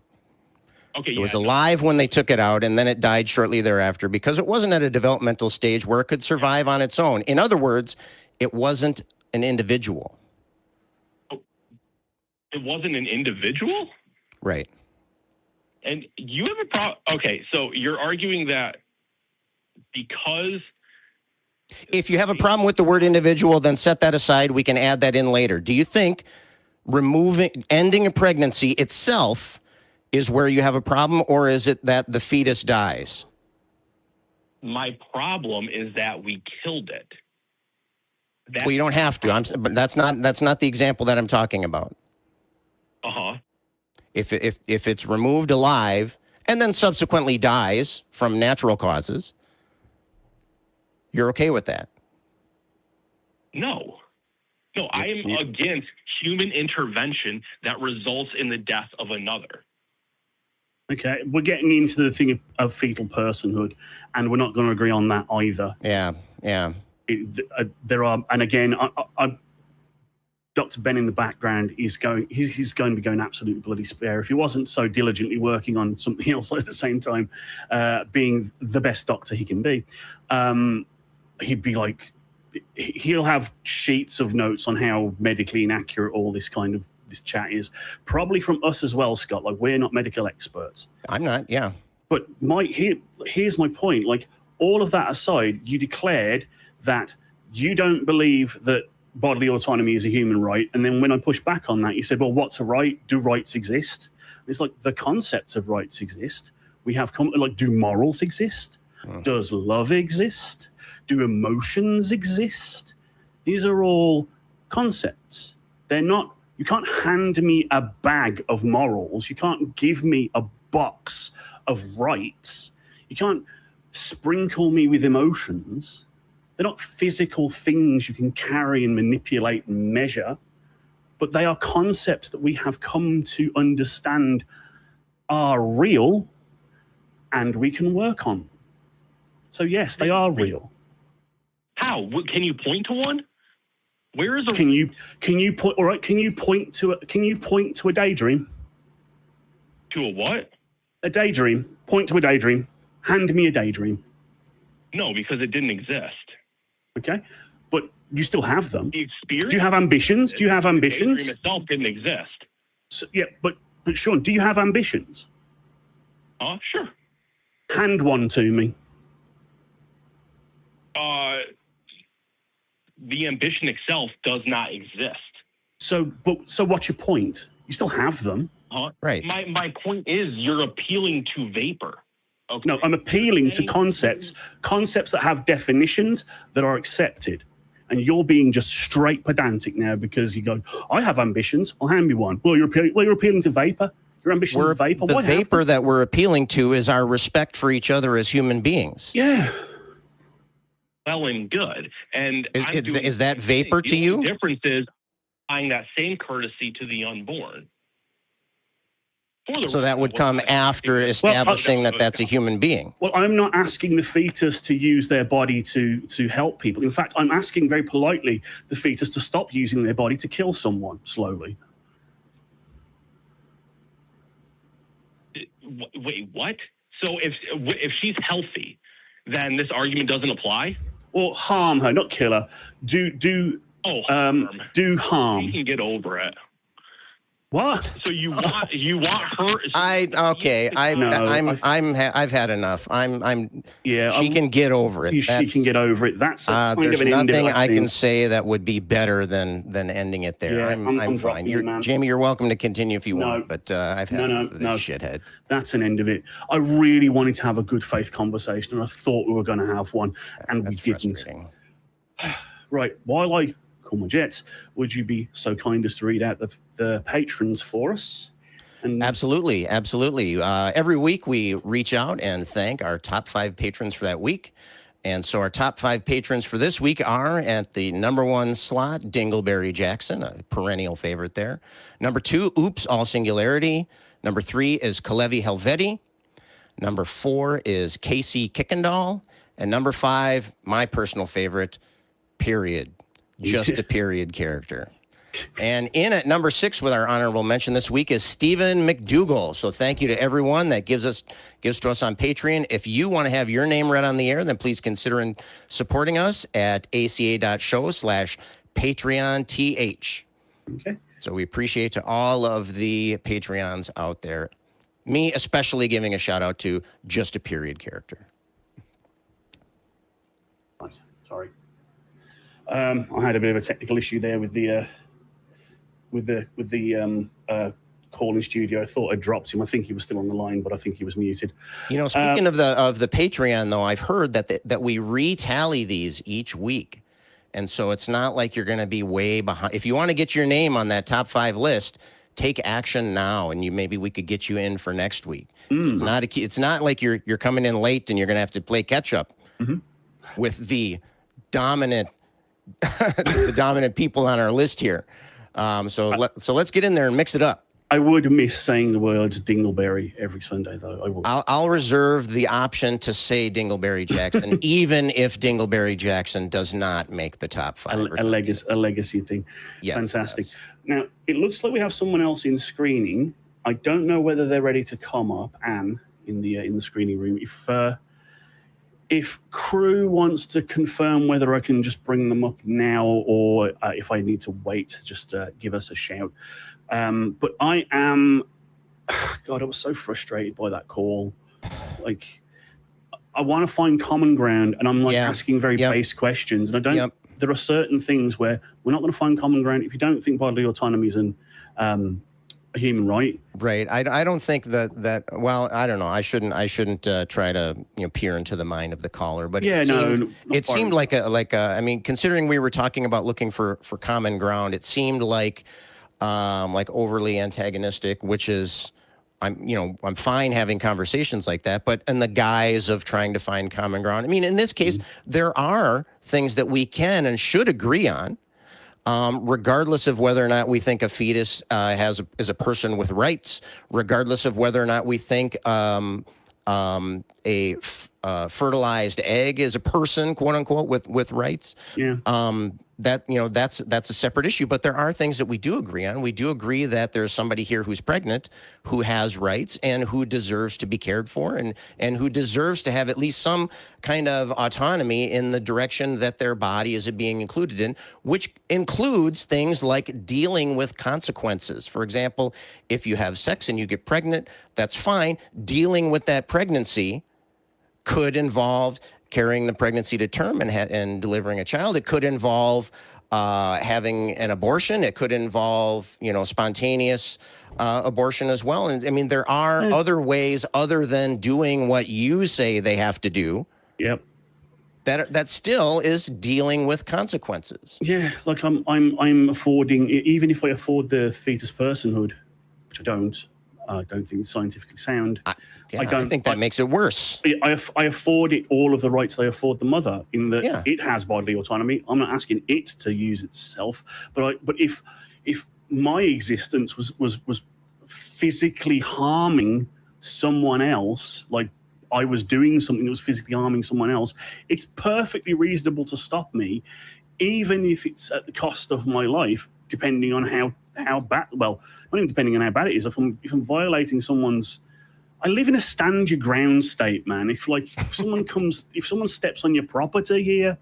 Okay, it was alive when they took it out, and then it died shortly thereafter because it wasn't at a developmental stage where it could survive on its own. In other words, it wasn't an individual. It wasn't an individual? Right. And you have a problem. Okay, so you're arguing that because... If you have a problem with the word individual, then set that aside. We can add that in later. Do you think ending a pregnancy itself is where you have a problem, or is it that the fetus dies? My problem is that we killed it. Well, you don't have to. But that's not the example that I'm talking about. Uh-huh. If it's removed alive and then subsequently dies from natural causes, you're okay with that? No, I am against human intervention that results in the death of another. Okay, we're getting into the thing of fetal personhood, and we're not going to agree on that either. Yeah. There are, and again, Dr. Ben in the background he's going to be going absolutely bloody spare if he wasn't so diligently working on something else at the same time, being the best doctor he can be. He'd be like, he'll have sheets of notes on how medically inaccurate all this chat is, probably from us as well, Scott. Like, we're not medical experts. I'm not. Yeah. But here's my point. Like, all of that aside, you declared that you don't believe that bodily autonomy is a human right. And then when I push back on that, you said, well, what's a right? Do rights exist? It's like, the concepts of rights exist. We have, do morals exist? Does love exist? Do emotions exist? These are all concepts. They're not, you can't hand me a bag of morals. You can't give me a box of rights. You can't sprinkle me with emotions. They're not physical things you can carry and manipulate and measure, but they are concepts that we have come to understand are real and we can work on. So yes, they are real. How? Can you point to one? Where is a... Can you point? All right. Can you point to a daydream? To a what? A daydream. Point to a daydream. Hand me a daydream. No, because it didn't exist. Okay, but you still have them. The experience. Do you have ambitions? Do you have ambitions? The daydream itself didn't exist. So, yeah, but Sean, do you have ambitions? Sure. Hand one to me. The ambition itself does not exist. So what's your point? You still have them. Right. My point is you're appealing to vapor. Okay. No, I'm appealing to concepts that have definitions that are accepted. And you're being just straight pedantic now because you go, I have ambitions. I'll hand me one. Well, you're appealing to vapor. Your ambitions is vapor. The Why have vapor them? that we're appealing to is our respect for each other as human beings. Yeah. Well and good. And Is that vapor to you? The difference is applying that same courtesy to the unborn. So that would come after establishing that that's a human being. Well, I'm not asking the fetus to use their body to help people. In fact, I'm asking very politely the fetus to stop using their body to kill someone slowly. Wait, what? So if she's healthy, then this argument doesn't apply? Or harm her, not kill her. Do harm. You can get over it. What? So you want her? I've had enough. She can get over it. She can get over it. That's kind there's of an end nothing of it, I can say that would be better than ending it there. Yeah, I'm fine. Jamie, you're welcome to continue if you want, but I've had enough of this shithead. That's an end of it. I really wanted to have a good faith conversation, and I thought we were going to have one, and we didn't. Right, while I call my jets, would you be so kind as to read out the patrons for us? And Absolutely. Every week we reach out and thank our top 5 patrons for that week. And so our top 5 patrons for this week are at the number 1 slot, Dingleberry Jackson, a perennial favorite there. Number 2, Oops, all singularity. Number 3 is Kalevi Helveti. Number 4 is Casey Kickendall. And number 5, my personal favorite, Period. Just a period character. And in at number 6 with our honorable mention this week is Stephen McDougall. So thank you to everyone that gives to us on Patreon. If you want to have your name read on the air, then please consider supporting us at aca.show/PatreonTH. Okay. So we appreciate to all of the Patreons out there. Me especially giving a shout out to Just a Period character. Nice. Sorry. I had a bit of a technical issue there with the calling studio. I thought I dropped him. I think he was still on the line, but I think he was muted. Speaking of the Patreon, though, I've heard that we retally these each week, and so it's not like you're going to be way behind. If you want to get your name on that top 5 list, take action now, and maybe we could get you in for next week. So it's not like you're coming in late and you're going to have to play catch up with the dominant people on our list here. So let's get in there and mix it up. I would miss saying the words Dingleberry every Sunday, though. I would. I'll reserve the option to say Dingleberry Jackson, even if Dingleberry Jackson does not make the top 5. A legacy thing. Yes, fantastic. Yes. Now, it looks like we have someone else in screening. I don't know whether they're ready to come up, Anne, in the screening room. If crew wants to confirm whether I can just bring them up now or if I need to wait, just give us a shout. But I am, God, I was so frustrated by that call. Like, I want to find common ground, and I'm asking very base questions. And I don't, there are certain things where we're not going to find common ground if you don't think bodily autonomy is a human right. Right. I don't think that well, I don't know. I shouldn't try to peer into the mind of the caller, but it seemed like I mean, considering we were talking about looking for common ground, it seemed like overly antagonistic, which is I'm fine having conversations like that, but in the guise of trying to find common ground. I mean, in this case, there are things that we can and should agree on. Regardless of whether or not we think a fetus is a person with rights, regardless of whether or not we think a fertilized egg is a person, quote unquote, with rights. Yeah. That's a separate issue. But there are things that we do agree on. We do agree that there's somebody here who's pregnant, who has rights, and who deserves to be cared for, and who deserves to have at least some kind of autonomy in the direction that their body is being included in, which includes things like dealing with consequences. For example, if you have sex and you get pregnant, that's fine. Dealing with that pregnancy could involve carrying the pregnancy to term and delivering a child. It could involve having an abortion. It could involve, spontaneous abortion as well. And I mean, there are other ways other than doing what you say they have to do. Yep. That still is dealing with consequences. Yeah, like I'm affording, even if I afford the fetus personhood, which I don't think it's scientifically sound. I think that makes it worse. I afford it all of the rights they afford the mother in that it has bodily autonomy. I'm not asking it to use itself, but if my existence was physically harming someone else, like I was doing something that was physically harming someone else, it's perfectly reasonable to stop me, even if it's at the cost of my life, depending on how bad. Well, not even depending on how bad it is. If I'm violating someone's, I live in a stand your ground state, man. If someone steps on your property here,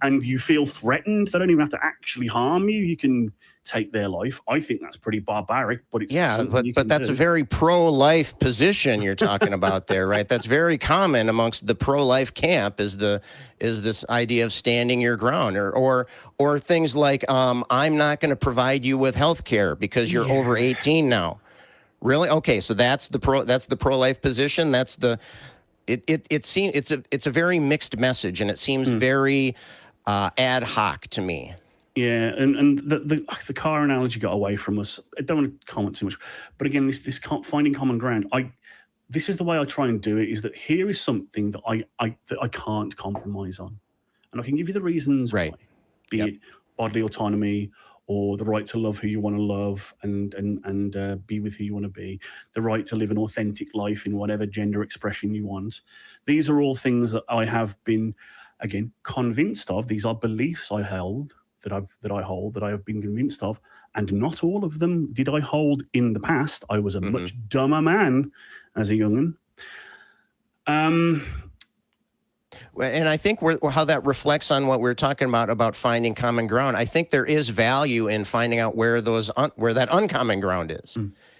and you feel threatened, they don't even have to actually harm you. You can take their life. I think that's pretty barbaric, but it's but that's a very pro-life position you're talking about there, right? That's very common amongst the pro-life camp is this idea of standing your ground, or things like I'm not going to provide you with health care because you're over 18 now. Really? Okay, so that's the pro-life position. It seems it's a very mixed message, and it seems very ad hoc to me. Yeah, and the car analogy got away from us. I don't want to comment too much, but again, this finding common ground. This is the way I try and do it. Is that here is something that I can't compromise on, and I can give you the reasons why. Be it bodily autonomy, or the right to love who you want to love and be with who you want to be, the right to live an authentic life in whatever gender expression you want. These are all things that I have been, again, convinced of. These are beliefs I held, that I have been convinced of, and not all of them did I hold in the past. I was a much dumber man as a young'un. And I think how that reflects on what we're talking about finding common ground. I think there is value in finding out where that uncommon ground is.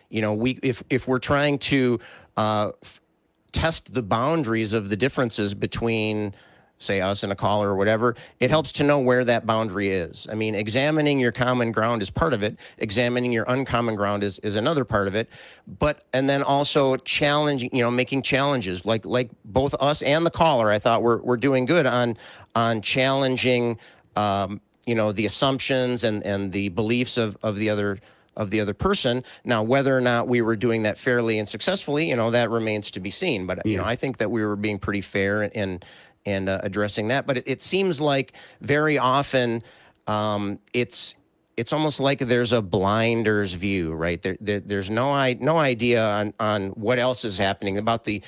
If we're trying to test the boundaries of the differences between, say, us and a caller or whatever, it helps to know where that boundary is. I mean, examining your common ground is part of it. Examining your uncommon ground is another part of it. And then also challenging, making challenges like both us and the caller, I thought we're doing good on challenging, the assumptions and the beliefs of the other person. Now, whether or not we were doing that fairly and successfully, that remains to be seen. But, I think that we were being pretty fair and addressing that. But it seems like very often it's almost like there's a blinder's view, right? There's no idea on what else is happening, about the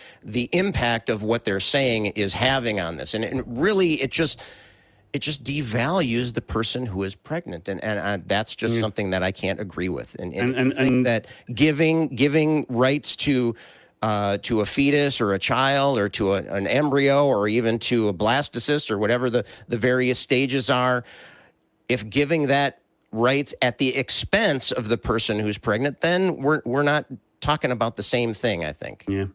impact of what they're saying is having on this. And really, it just devalues the person who is pregnant. And that's just something that I can't agree with. And that giving rights to a fetus or a child or to an embryo or even to a blastocyst or whatever the various stages are, if giving that rights at the expense of the person who's pregnant, then we're not talking about the same thing, I think. Yeah.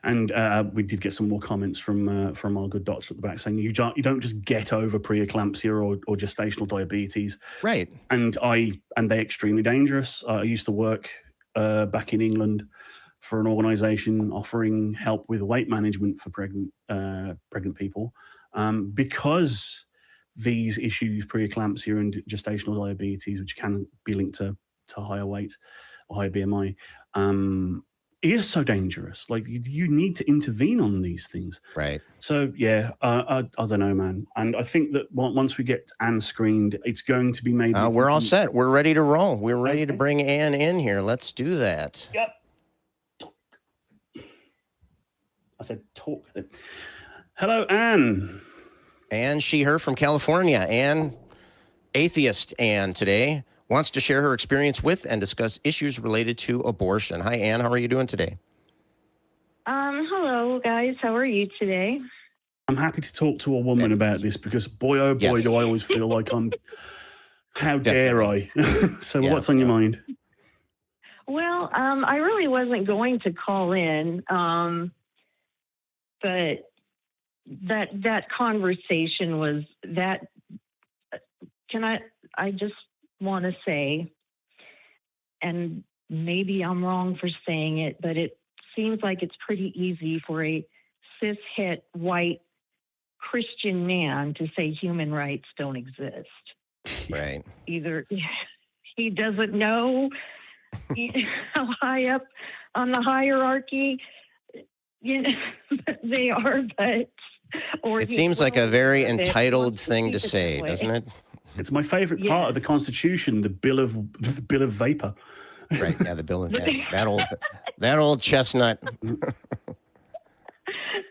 And we did get some more comments from our good doctor at the back saying you don't just get over preeclampsia or gestational diabetes. Right. And they're extremely dangerous. I used to work back in England for an organization offering help with weight management for pregnant people, because these issues, preeclampsia and gestational diabetes, which can be linked to higher weight or higher BMI, is so dangerous. Like you need to intervene on these things. Right. So yeah, I don't know, man. And I think that once we get Anne screened, it's going to be made. We're all set. We're ready to roll. We're ready to bring Anne in here. Let's do that. Yep. I said talk. Hello, Anne. Anne, she, her from California. Anne, atheist Anne today, wants to share her experience with and discuss issues related to abortion. Hi, Anne. How are you doing today? Hello, guys. How are you today? I'm happy to talk to a woman about this because, boy, oh boy, Yes. do I always feel like how dare I? So what's on your mind? Well, I really wasn't going to call in, but that conversation was that. Can I I just want to say, and maybe I'm wrong for saying it, but it seems like it's pretty easy for a cis-het white Christian man to say human rights don't exist. Right. Either he doesn't know how high up on the hierarchy they are, or It seems like a very entitled thing to say, doesn't it? It's my favorite part of the Constitution, the Bill of Vapor. Right. Yeah, the Bill of that old chestnut.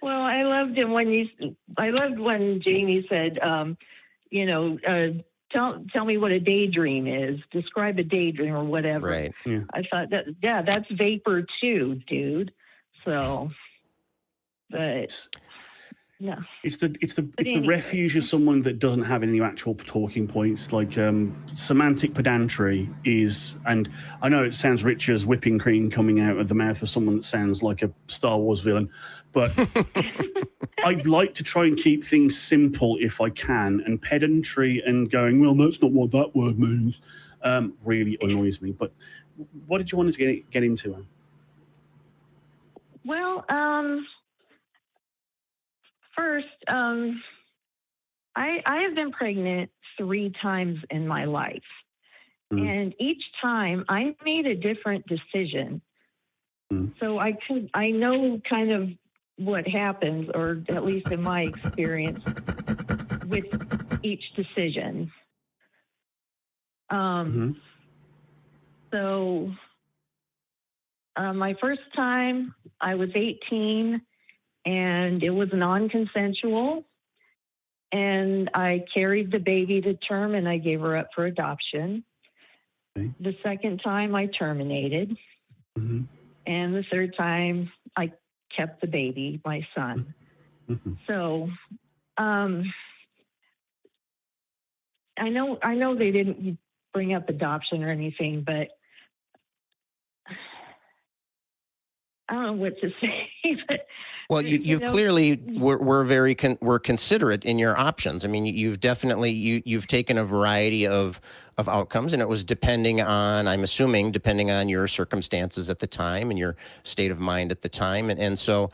Well, I loved when Jamie said, tell me what a daydream is. Describe a daydream or whatever. Right. Yeah. I thought that's vapor too, dude. So, but no. It's the refuge of someone that doesn't have any actual talking points. Like semantic pedantry is, and I know it sounds rich as whipping cream coming out of the mouth of someone that sounds like a Star Wars villain, but I'd like to try and keep things simple if I can. And pedantry and going, well, that's not what that word means, really annoys me. But what did you want to get into, Anne? Well, first, I have been pregnant 3 times in my life. And each time I made a different decision. So I know kind of what happens, or at least in my experience, with each decision. So my first time, I was 18, and it was non-consensual. And I carried the baby to term, and I gave her up for adoption. Okay. The second time, I terminated. And the third time, I kept the baby, my son. So I know they didn't bring up adoption or anything, but I don't know what to say. But, well, you clearly were considerate in your options. I mean, you've definitely you've taken a variety of outcomes, and it was depending on your circumstances at the time and your state of mind at the time. And so,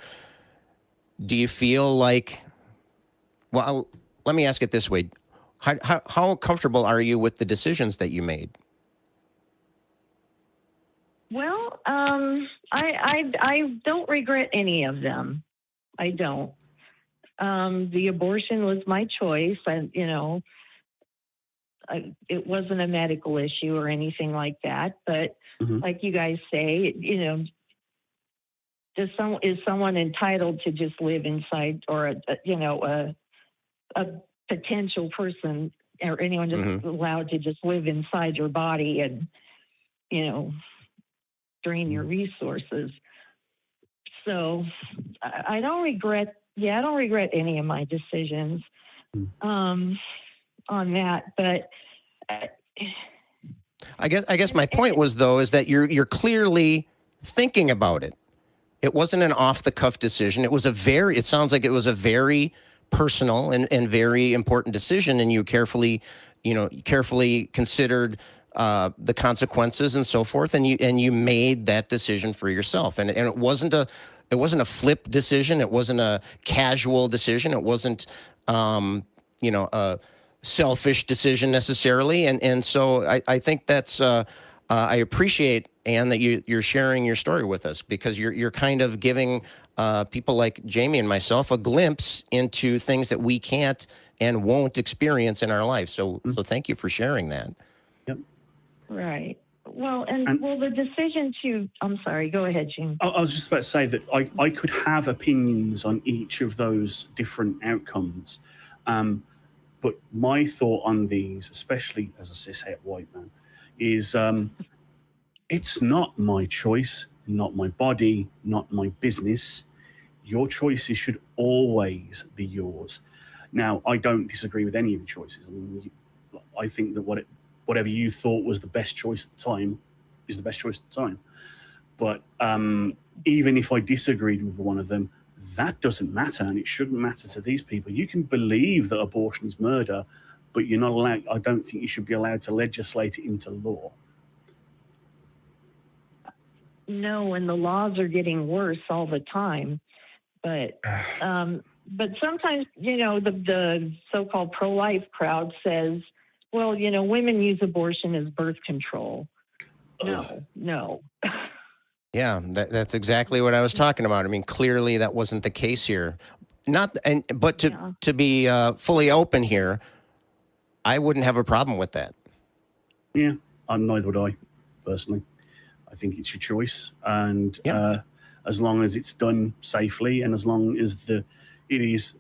do you feel like? Well, let me ask it this way: how comfortable are you with the decisions that you made? Well, I don't regret any of them. I don't. The abortion was my choice, and it wasn't a medical issue or anything like that. But like you guys say, is someone entitled to just live inside, or a potential person or anyone just allowed to just live inside your body and drain your resources? So I don't regret any of my decisions on that. But I guess my point was, though, is that you're clearly thinking about it. It wasn't an off the cuff decision. It sounds like it was a very personal and very important decision, and you carefully considered the consequences and so forth, and you made that decision for yourself. And it wasn't a flip decision. It wasn't a casual decision. It wasn't a selfish decision necessarily. And so I think that's I appreciate, Anne, that you're sharing your story with us, because you're kind of giving people like Jamie and myself a glimpse into things that we can't and won't experience in our life. So thank you for sharing that. Yep. Right. Well, the decision to, I'm sorry, go ahead, Gene. I was just about to say that I could have opinions on each of those different outcomes. But my thought on these, especially as a cishet white man, is it's not my choice, not my body, not my business. Your choices should always be yours. Now, I don't disagree with any of your choices. I mean, I think that whatever you thought was the best choice at the time is the best choice at the time. But even if I disagreed with one of them, that doesn't matter, and it shouldn't matter to these people. You can believe that abortion is murder, but you're not allowed. I don't think you should be allowed to legislate it into law. No, and the laws are getting worse all the time. But sometimes, the so-called pro-life crowd says, well, women use abortion as birth control. No. Yeah, that's exactly what I was talking about. I mean, clearly that wasn't the case here. But to be fully open here, I wouldn't have a problem with that. Yeah, neither would I, personally. I think it's your choice, and as long as it's done safely, and as long as it is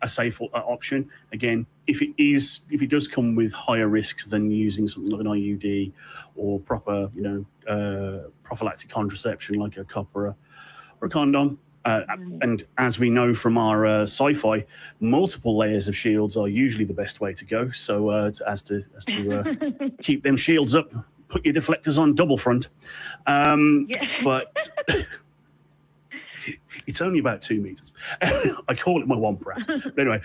a safe option. Again, if it does come with higher risks than using something like an IUD or proper, prophylactic contraception like a cup or a condom. And as we know from our sci-fi, multiple layers of shields are usually the best way to go. So as to keep them shields up, put your deflectors on double front. But it's only about 2 meters. I call it my womp rat. But anyway,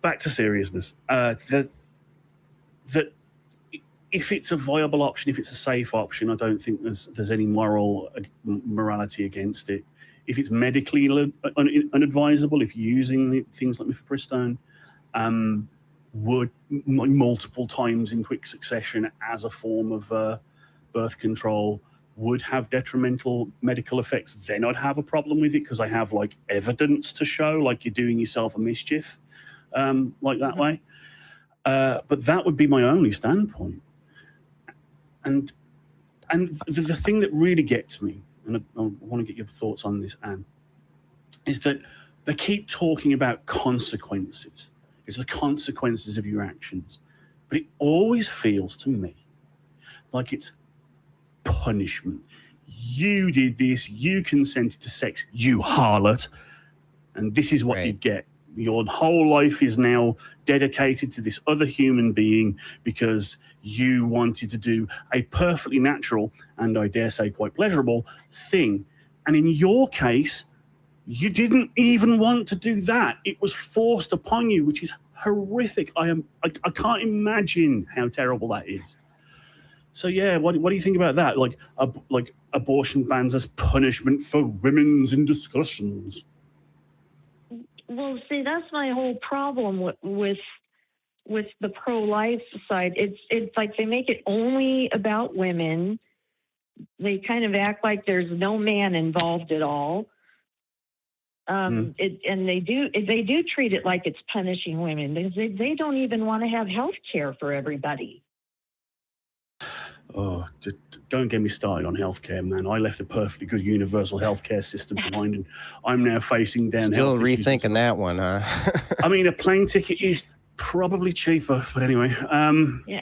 back to seriousness. That if it's a viable option, if it's a safe option, I don't think there's any morality against it. If it's medically unadvisable, if using things like mifepristone would multiple times in quick succession as a form of birth control would have detrimental medical effects, then I'd have a problem with it, because I have evidence to show you're doing yourself a mischief that way. But that would be my only standpoint. And the thing that really gets me, and I want to get your thoughts on this, Anne, is that they keep talking about consequences. It's the consequences of your actions. But it always feels to me like it's punishment. You did this, you consented to sex, you harlot, and this is what you get. Your whole life is now dedicated to this other human being because you wanted to do a perfectly natural and, I dare say, quite pleasurable thing. And in your case, you didn't even want to do that. It was forced upon you, which is horrific. I can't imagine how terrible that is. So yeah, what do you think about that? Like abortion bans as punishment for women's indiscretions. Well, see, that's my whole problem with the pro-life side. It's like they make it only about women. They kind of act like there's no man involved at all. And they do treat it like it's punishing women, because they don't even want to have health care for everybody. Oh, don't get me started on healthcare, man. I left a perfectly good universal healthcare system behind, and I'm now facing down. Still rethinking that one, huh? I mean, a plane ticket is probably cheaper, but anyway. Yeah.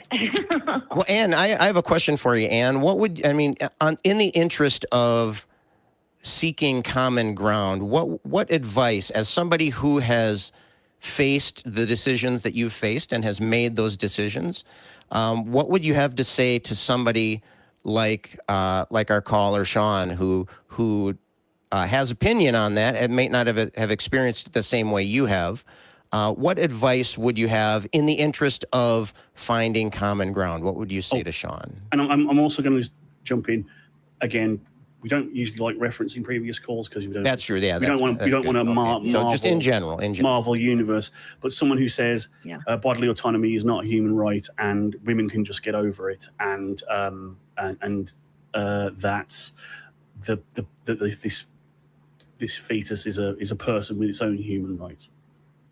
Well, Anne, I have a question for you, Anne. In the interest of seeking common ground, what advice, as somebody who has faced the decisions that you've faced and has made those decisions, what would you have to say to somebody like our caller Sean, who has opinion on that and may not have experienced it the same way you have? What advice would you have in the interest of finding common ground? What would you say to Sean? And I'm also going to just jump in again. We don't usually like referencing previous calls because we don't. That's true. Yeah, we don't want to Marvel. So just in general, Marvel universe. But someone who says bodily autonomy is not a human right and women can just get over it, and that's this fetus is a person with its own human rights,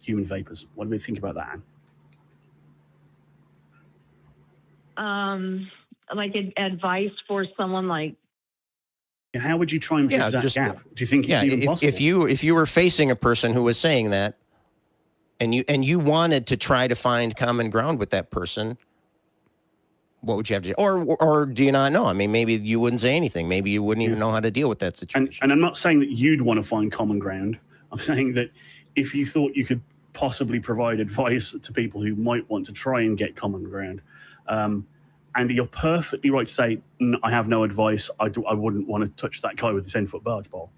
human vapors. What do we think about that, Anne? Like advice for someone like. How would you try and bridge that gap? Do you think it's even possible? If you were facing a person who was saying that, and you wanted to try to find common ground with that person, what would you have to do? Or do you not know? I mean, maybe you wouldn't say anything. Maybe you wouldn't even know how to deal with that situation. And I'm not saying that you'd want to find common ground. I'm saying that if you thought you could possibly provide advice to people who might want to try and get common ground, and you're perfectly right to say, I have no advice. I wouldn't want to touch that guy with a 10-foot barge pole.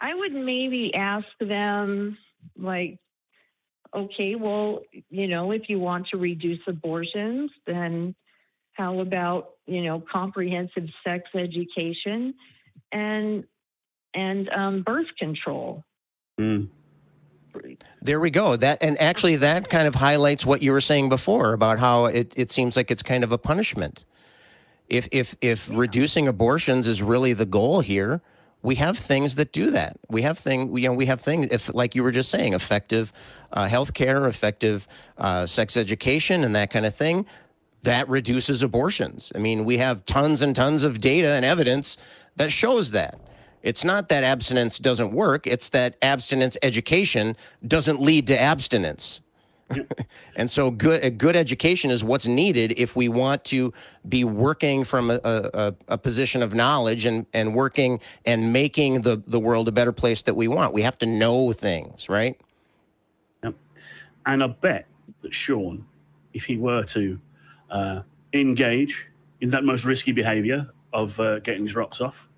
I would maybe ask them, like, okay, well, if you want to reduce abortions, then how about, comprehensive sex education and birth control? There we go. Actually that kind of highlights what you were saying before about how it seems like it's kind of a punishment. If reducing abortions is really the goal here, we have things that do that. We have things, if, like you were just saying, effective healthcare, effective sex education and that kind of thing, that reduces abortions. I mean, we have tons and tons of data and evidence that shows that. It's not that abstinence doesn't work. It's that abstinence education doesn't lead to abstinence. And so good education is what's needed if we want to be working from a position of knowledge and working and making the world a better place that we want. We have to know things, right? Yep. And I bet that Sean, if he were to engage in that most risky behavior of getting his rocks off,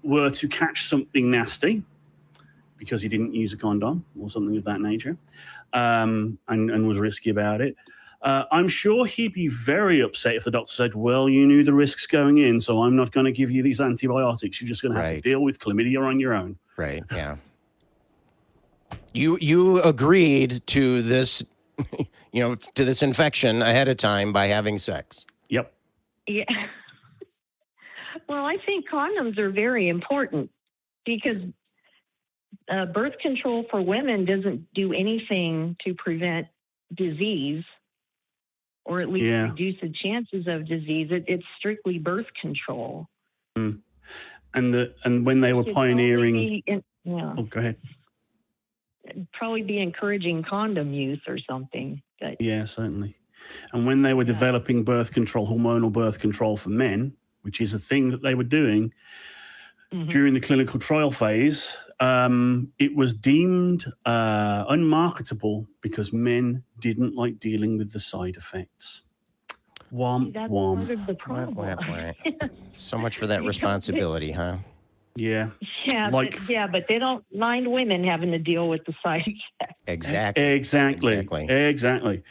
were to catch something nasty because he didn't use a condom or something of that nature, and was risky about it, I'm sure he'd be very upset if the doctor said, well, you knew the risks going in, so I'm not going to give you these antibiotics. You're just going to have to deal with chlamydia on your own. Right, yeah. You agreed to this, to this infection ahead of time by having sex. Yep. Yeah. Well, I think condoms are very important because birth control for women doesn't do anything to prevent disease or at least reduce the chances of disease. It's strictly birth control. Mm. And when they were pioneering... Oh, go ahead. Probably be encouraging condom use or something. But... Yeah, certainly. And when they were developing birth control, hormonal birth control for men, which is a thing that they were doing during the clinical trial phase, it was deemed unmarketable because men didn't like dealing with the side effects. Womp, That's womp. part of the problem. So much for that responsibility, huh? Yeah. Yeah, but they don't mind women having to deal with the side effects. Exactly.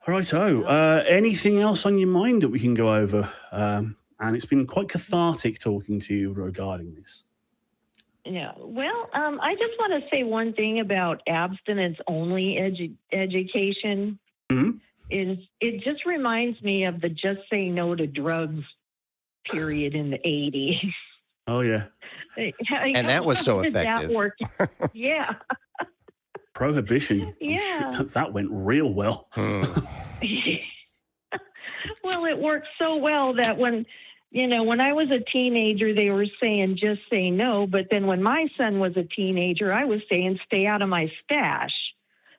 All right, so anything else on your mind that we can go over? And it's been quite cathartic talking to you regarding this. Yeah, well, I just want to say one thing about abstinence-only education. Mm-hmm. It just reminds me of the just say no to drugs period in the 80s. Oh, yeah. And that was so effective. That worked. Yeah. Prohibition. Yeah. That went real well. Well, it worked so well that when I was a teenager, they were saying just say no. But then when my son was a teenager, I was saying stay out of my stash.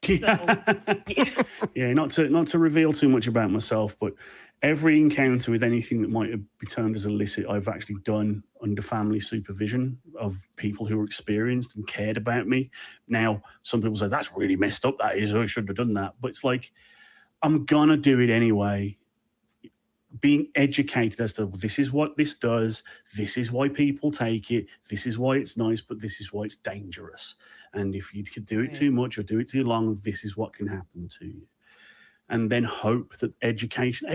Yeah, not to reveal too much about myself, but every encounter with anything that might be termed as illicit, I've actually done under family supervision of people who were experienced and cared about me. Now, some people say, that's really messed up, that is, I shouldn't have done that. But it's like, I'm going to do it anyway. Being educated as to this is what this does, this is why people take it, this is why it's nice, but this is why it's dangerous. And if you could do it too much or do it too long, this is what can happen to you. And then hope that education,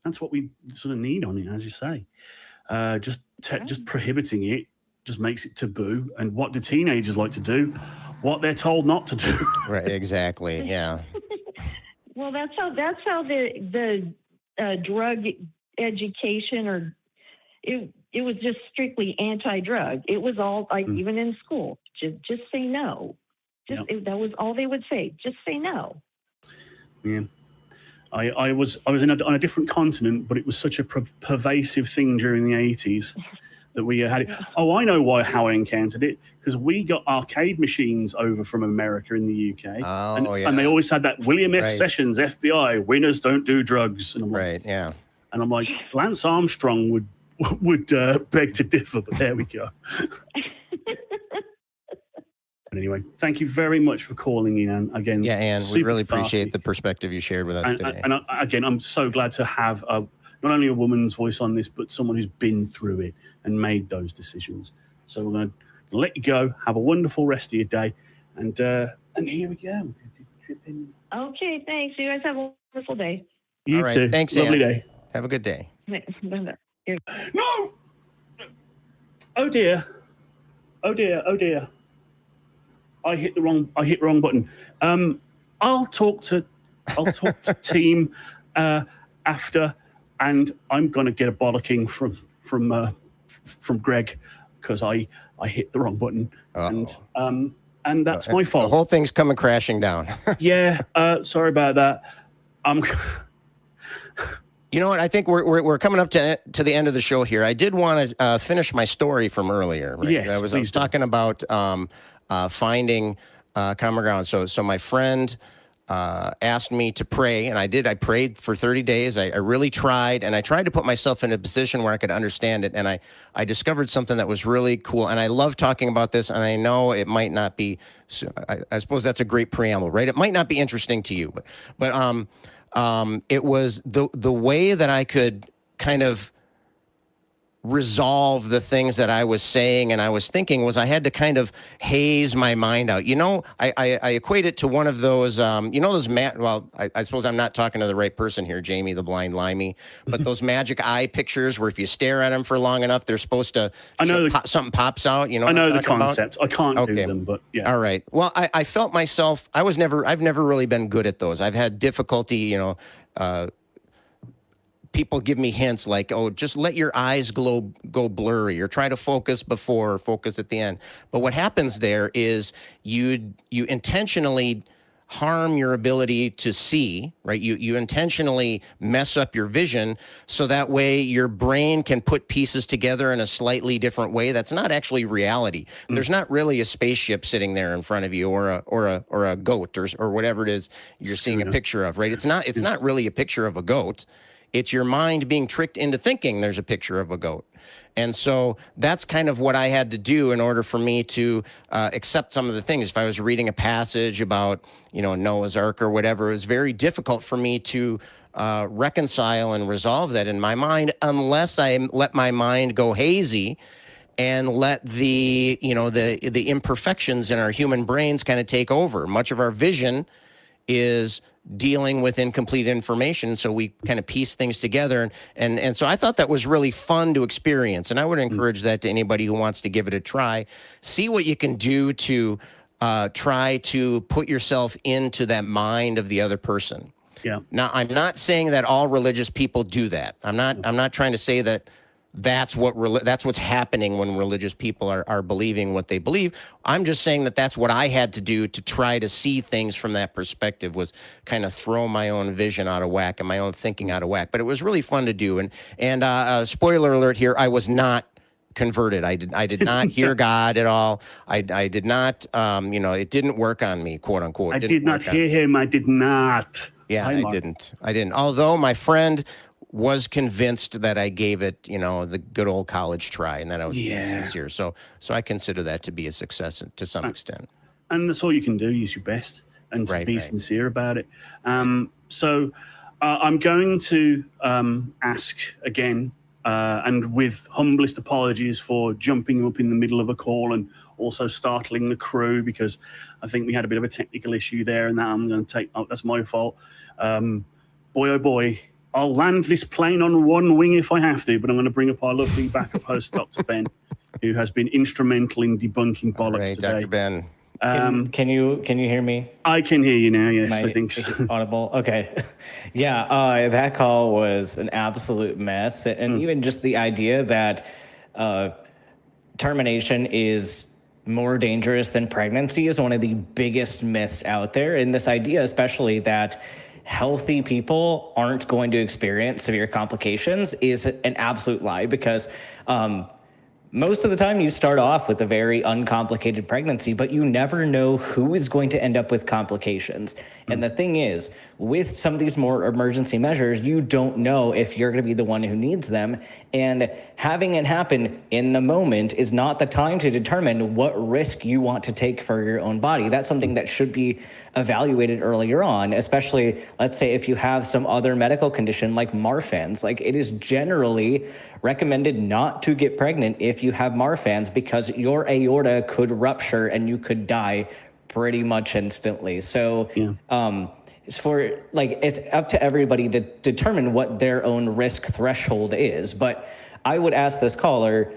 that's what we sort of need on it, as you say. Just prohibiting it just makes it taboo. And what do teenagers like to do? What they're told not to do. Right, exactly, yeah. Well, that's how the drug education, or it was just strictly anti-drug. It was all like even in school, just say no. That was all they would say. Just say no. Yeah, I was on a different continent, but it was such a pervasive thing during the 80s that we had it. Oh, I know how I encountered it, because we got arcade machines over from America in the UK. And they always had that William F. Sessions, FBI, winners don't do drugs. And I'm like, and I'm like, Lance Armstrong would beg to differ, but there we go. But anyway, thank you very much for calling in. And again, and we really appreciate the perspective you shared with us today. And again, I'm so glad to have not only a woman's voice on this, but someone who's been through it and made those decisions. So we're going to let you go. Have a wonderful rest of your day. And And here we go. Okay, thanks. You guys have a wonderful day. You All right. too. Thanks, Lovely Ann. day. Have a good day. No! Oh dear. Oh dear. Oh dear. I hit the wrong button. I'll talk to team after, and I'm gonna get a bollocking from Greg because I hit the wrong button. And that's my fault. The whole thing's coming crashing down. Yeah, sorry about that. You know what? I think we're coming up to the end of the show here. I did want to finish my story from earlier. Right? Yes, I was talking about finding common ground. So my friend asked me to pray, and I did. I prayed for 30 days. I really tried, and I tried to put myself in a position where I could understand it. And I discovered something that was really cool. And I love talking about this. And I know it might not be. I suppose that's a great preamble, right? It might not be interesting to you, but it was the way that I could kind of resolve the things that I was saying and I was thinking was I had to kind of haze my mind out. You know, I equate it to one of those, those, I suppose I'm not talking to the right person here, Jamie, the blind Limey, but those magic eye pictures where if you stare at them for long enough, they're supposed to, something pops out, you know. I know the concept. I can't do them, but yeah. All right. Well, I felt myself, I've never really been good at those. I've had difficulty, people give me hints like, oh, just let your eyes go blurry or try to focus before, focus at the end. But what happens there is you intentionally harm your ability to see, right? You intentionally mess up your vision so that way your brain can put pieces together in a slightly different way. That's not actually reality. There's not really a spaceship sitting there in front of you or a goat or whatever it is you're seeing a picture of, right? It's not really a picture of a goat. It's your mind being tricked into thinking there's a picture of a goat. And so that's kind of what I had to do in order for me to accept some of the things. If I was reading a passage about, Noah's Ark or whatever, it was very difficult for me to reconcile and resolve that in my mind unless I let my mind go hazy and let the imperfections in our human brains kind of take over. Much of our vision is dealing with incomplete information, so we kind of piece things together, and so I thought that was really fun to experience, and I would encourage that to anybody who wants to give it a try. See what you can do to try to put yourself into that mind of the other person. Yeah. Now, I'm not saying that all religious people do that. I'm not trying to say that that's what's happening when religious people are believing what they believe. I'm just saying that that's what I had to do to try to see things from that perspective, was kind of throw my own vision out of whack and my own thinking out of whack. But it was really fun to do. And spoiler alert here, I was not converted. I did not hear God at all. I did not, it didn't work on me, quote unquote. I did not hear him. I did not. Yeah, I didn't. Although my friend was convinced that I gave it, the good old college try, and that I was being sincere. So I consider that to be a success to some extent. And that's all you can do. Use your best and to be sincere about it. So I'm going to ask again, and with humblest apologies for jumping up in the middle of a call and also startling the crew, because I think we had a bit of a technical issue there, and that I'm going to take. Oh, that's my fault. Boy, oh boy. I'll land this plane on one wing if I have to, but I'm going to bring up our lovely backup host, Dr. Ben, who has been instrumental in debunking bollocks today. Dr. Ben. Can you hear me? I can hear you now, yes, I think so. Audible? Okay. Yeah, that call was an absolute mess. And even just the idea that termination is more dangerous than pregnancy is one of the biggest myths out there. And this idea, especially that healthy people aren't going to experience severe complications, is an absolute lie, because most of the time you start off with a very uncomplicated pregnancy, but you never know who is going to end up with complications. And the thing is, with some of these more emergency measures, you don't know if you're going to be the one who needs them. And having it happen in the moment is not the time to determine what risk you want to take for your own body. That's something that should be evaluated earlier on, especially, let's say, if you have some other medical condition like Marfan's. Like, it is generally recommended not to get pregnant if you have Marfan's, because your aorta could rupture and you could die pretty much instantly. So Yeah. it's up to everybody to determine what their own risk threshold is. But I would ask this caller,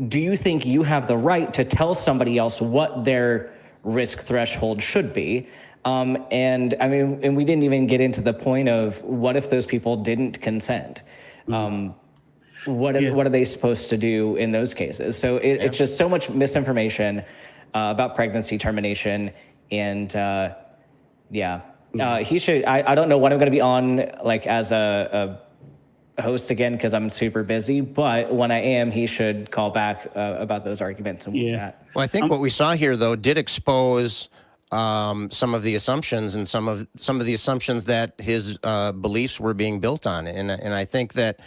do you think you have the right to tell somebody else what their risk threshold should be? And we didn't even get into the point of what if those people didn't consent? What are they supposed to do in those cases? So it's just so much misinformation about pregnancy termination. And he should, I don't know when I'm going to be on as a host again, because I'm super busy, but when I am, he should call back about those arguments and we'll chat. Well, I think what we saw here, though, did expose some of the assumptions and some of the assumptions that his beliefs were being built on. And I think that,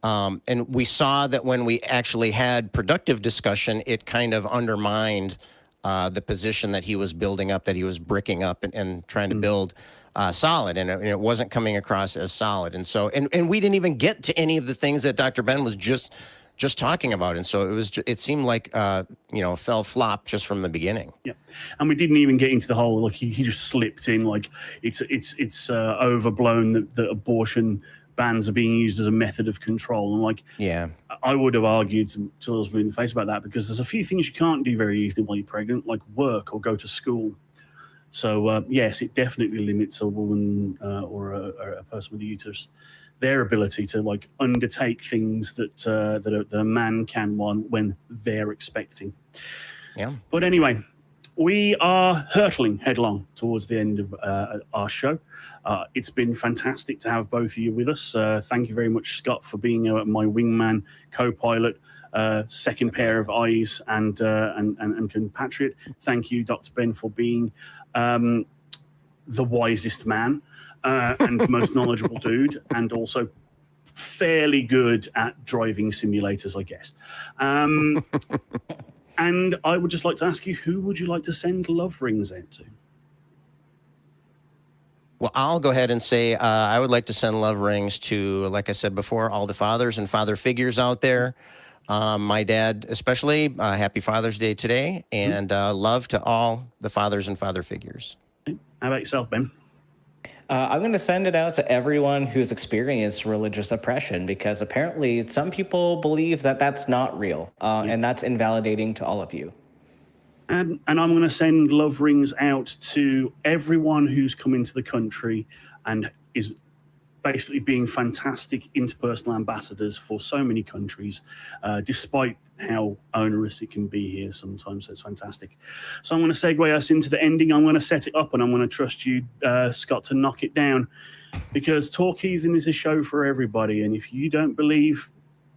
and we saw that when we actually had productive discussion, it kind of undermined the position that he was building up, that he was bricking up and trying to build solid, and it wasn't coming across as solid. And so, and we didn't even get to any of the things that Dr. Ben was just talking about. And so it seemed like, fell flop just from the beginning. Yeah. And we didn't even get into the whole, he just slipped in, it's overblown that abortion bans are being used as a method of control. And I would have argued till I was blue in the face about that, because there's a few things you can't do very easily while you're pregnant, like work or go to school. So yes, it definitely limits a woman or a person with a uterus, their ability to undertake things that a man can when they're expecting. Yeah. But anyway, we are hurtling headlong towards the end of our show. It's been fantastic to have both of you with us. Thank you very much, Scott, for being my wingman, co-pilot, second pair of eyes, and compatriot. Thank you, Dr. Ben, for being the wisest man and most knowledgeable dude, and also fairly good at driving simulators, I guess. And I would just like to ask you, who would you like to send love rings out to? Well, I'll go ahead and say I would like to send love rings to, like I said before, all the fathers and father figures out there. My dad especially, happy Father's Day today, and love to all the fathers and father figures. How about yourself, Ben? I'm going to send it out to everyone who's experienced religious oppression, because apparently some people believe that that's not real, and that's invalidating to all of you. And I'm going to send love rings out to everyone who's come into the country and is basically being fantastic interpersonal ambassadors for so many countries, despite how onerous it can be here sometimes. So it's fantastic. So I'm going to segue us into the ending. I'm going to set it up, and I'm going to trust you, Scott, to knock it down, because Talk Heathen is a show for everybody. And if you don't believe,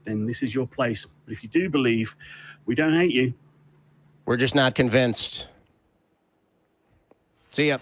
then this is your place. But if you do believe, we don't hate you. We're just not convinced. See ya.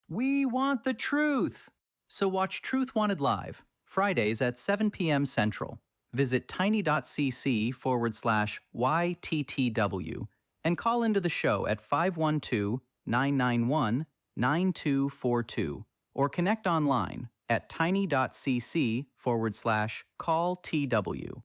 We want the truth. So watch Truth Wanted Live, Fridays at 7 p.m. Central. Visit tiny.cc/YTTW and call into the show at 512-991-9242 or connect online at tiny.cc/call TW.